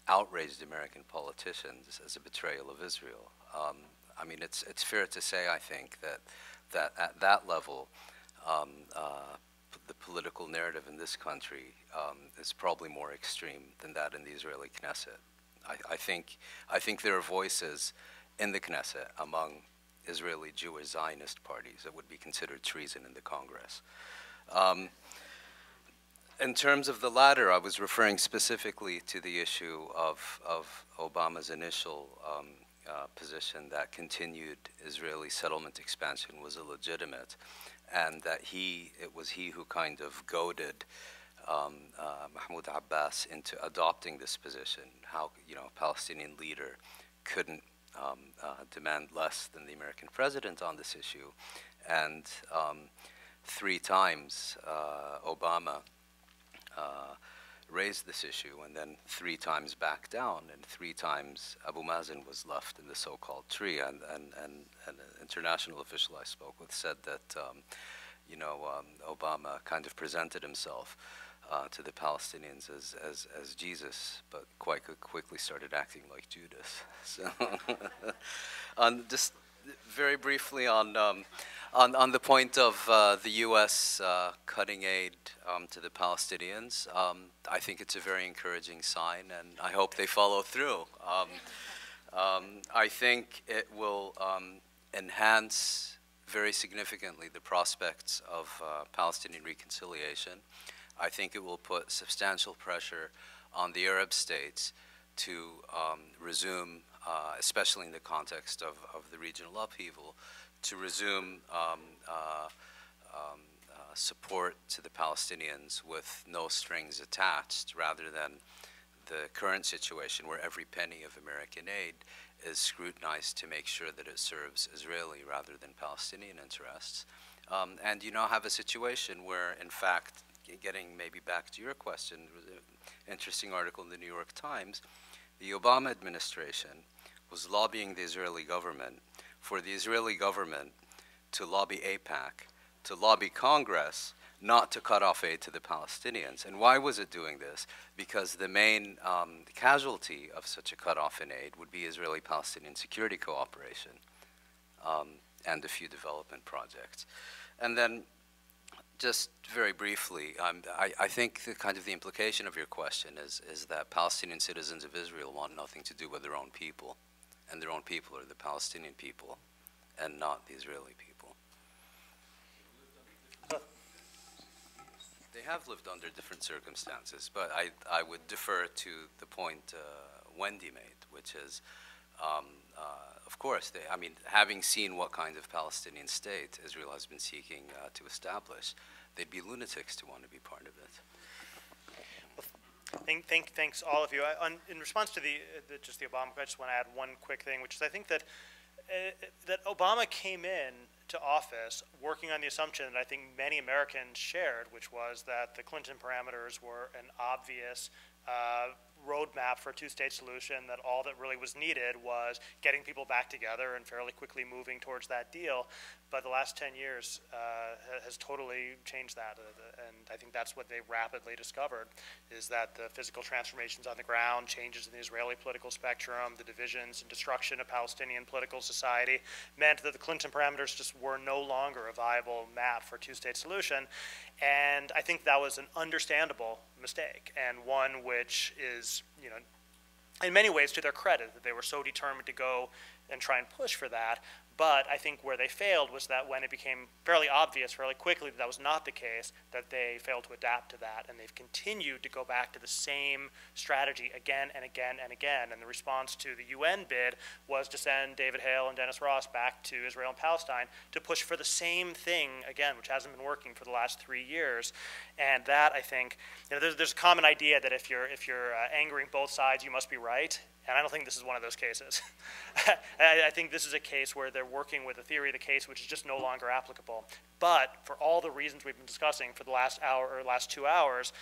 [SPEAKER 2] outraged American politicians as a betrayal of Israel. I mean, it's fair to say, I think, that at that level, the political narrative in this country is probably more extreme than that in the Israeli Knesset. I think there are voices in the Knesset among Israeli Jewish Zionist parties that would be considered treason in the Congress. In terms of the latter, I was referring specifically to the issue of Obama's initial position that continued Israeli settlement expansion was illegitimate, and that it was he who kind of goaded Mahmoud Abbas into adopting this position. How, a Palestinian leader couldn't demand less than the American president on this issue, and 3 times Obama raised this issue, and then 3 times backed down, and 3 times Abu Mazen was left in the so-called tree. And an international official I spoke with said that Obama kind of presented himself to the Palestinians as Jesus, but quite quickly started acting like Judas. So, just very briefly on the point of the U.S. cutting aid to the Palestinians, I think it's a very encouraging sign, and I hope they follow through. I think it will enhance very significantly the prospects of Palestinian reconciliation. I think it will put substantial pressure on the Arab states to resume, especially in the context of the regional upheaval, to resume support to the Palestinians with no strings attached, rather than the current situation where every penny of American aid is scrutinized to make sure that it serves Israeli rather than Palestinian interests. And you now have a situation where, in fact, getting maybe back to your question, interesting article in the New York Times, the Obama administration was lobbying the Israeli government for the Israeli government to lobby AIPAC, to lobby Congress not to cut off aid to the Palestinians. And why was it doing this? Because the main casualty of such a cutoff in aid would be Israeli-Palestinian security cooperation and a few development projects. And then, just very briefly, I think the implication of your question is that Palestinian citizens of Israel want nothing to do with their own people, and their own people are the Palestinian people, and not the Israeli people. They have lived under different circumstances, but I would defer to the point Wendy made, which is, of course, having seen what kind of Palestinian state Israel has been seeking to establish, they'd be lunatics to want to be part of it.
[SPEAKER 1] Thanks all of you. In response to just the Obama question, I just want to add one quick thing, which is I think that Obama came in to office working on the assumption that I think many Americans shared, which was that the Clinton parameters were an obvious roadmap for a two-state solution, that all that really was needed was getting people back together and fairly quickly moving towards that deal. But the last 10 years has totally changed that, and I think that's what they rapidly discovered, is that the physical transformations on the ground, changes in the Israeli political spectrum, the divisions and destruction of Palestinian political society meant that the Clinton parameters just were no longer a viable map for a two-state solution. And I think that was an understandable mistake, and one which is, in many ways to their credit, that they were so determined to go and try and push for that. But I think where they failed was that when it became fairly obvious fairly quickly that that was not the case, that they failed to adapt to that, and they've continued to go back to the same strategy again and again and again. And the response to the UN bid was to send David Hale and Dennis Ross back to Israel and Palestine to push for the same thing again, which hasn't been working for the last 3 years. And that, I think, there's a common idea that if you're angering both sides, you must be right. And I don't think this is one of those cases. I think this is a case where they're working with a theory of the case which is just no longer applicable. But for all the reasons we've been discussing for the last hour or last 2 hours,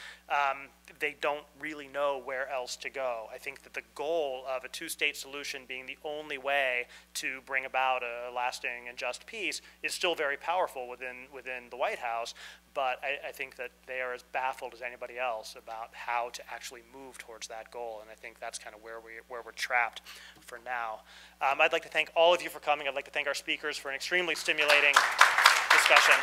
[SPEAKER 1] they don't really know where else to go. I think that the goal of a two-state solution being the only way to bring about a lasting and just peace is still very powerful within the White House. But I think that they are as baffled as anybody else about how to actually move towards that goal, and I think that's kind of where we're trapped for now. I'd like to thank all of you for coming. I'd like to thank our speakers for an extremely stimulating discussion.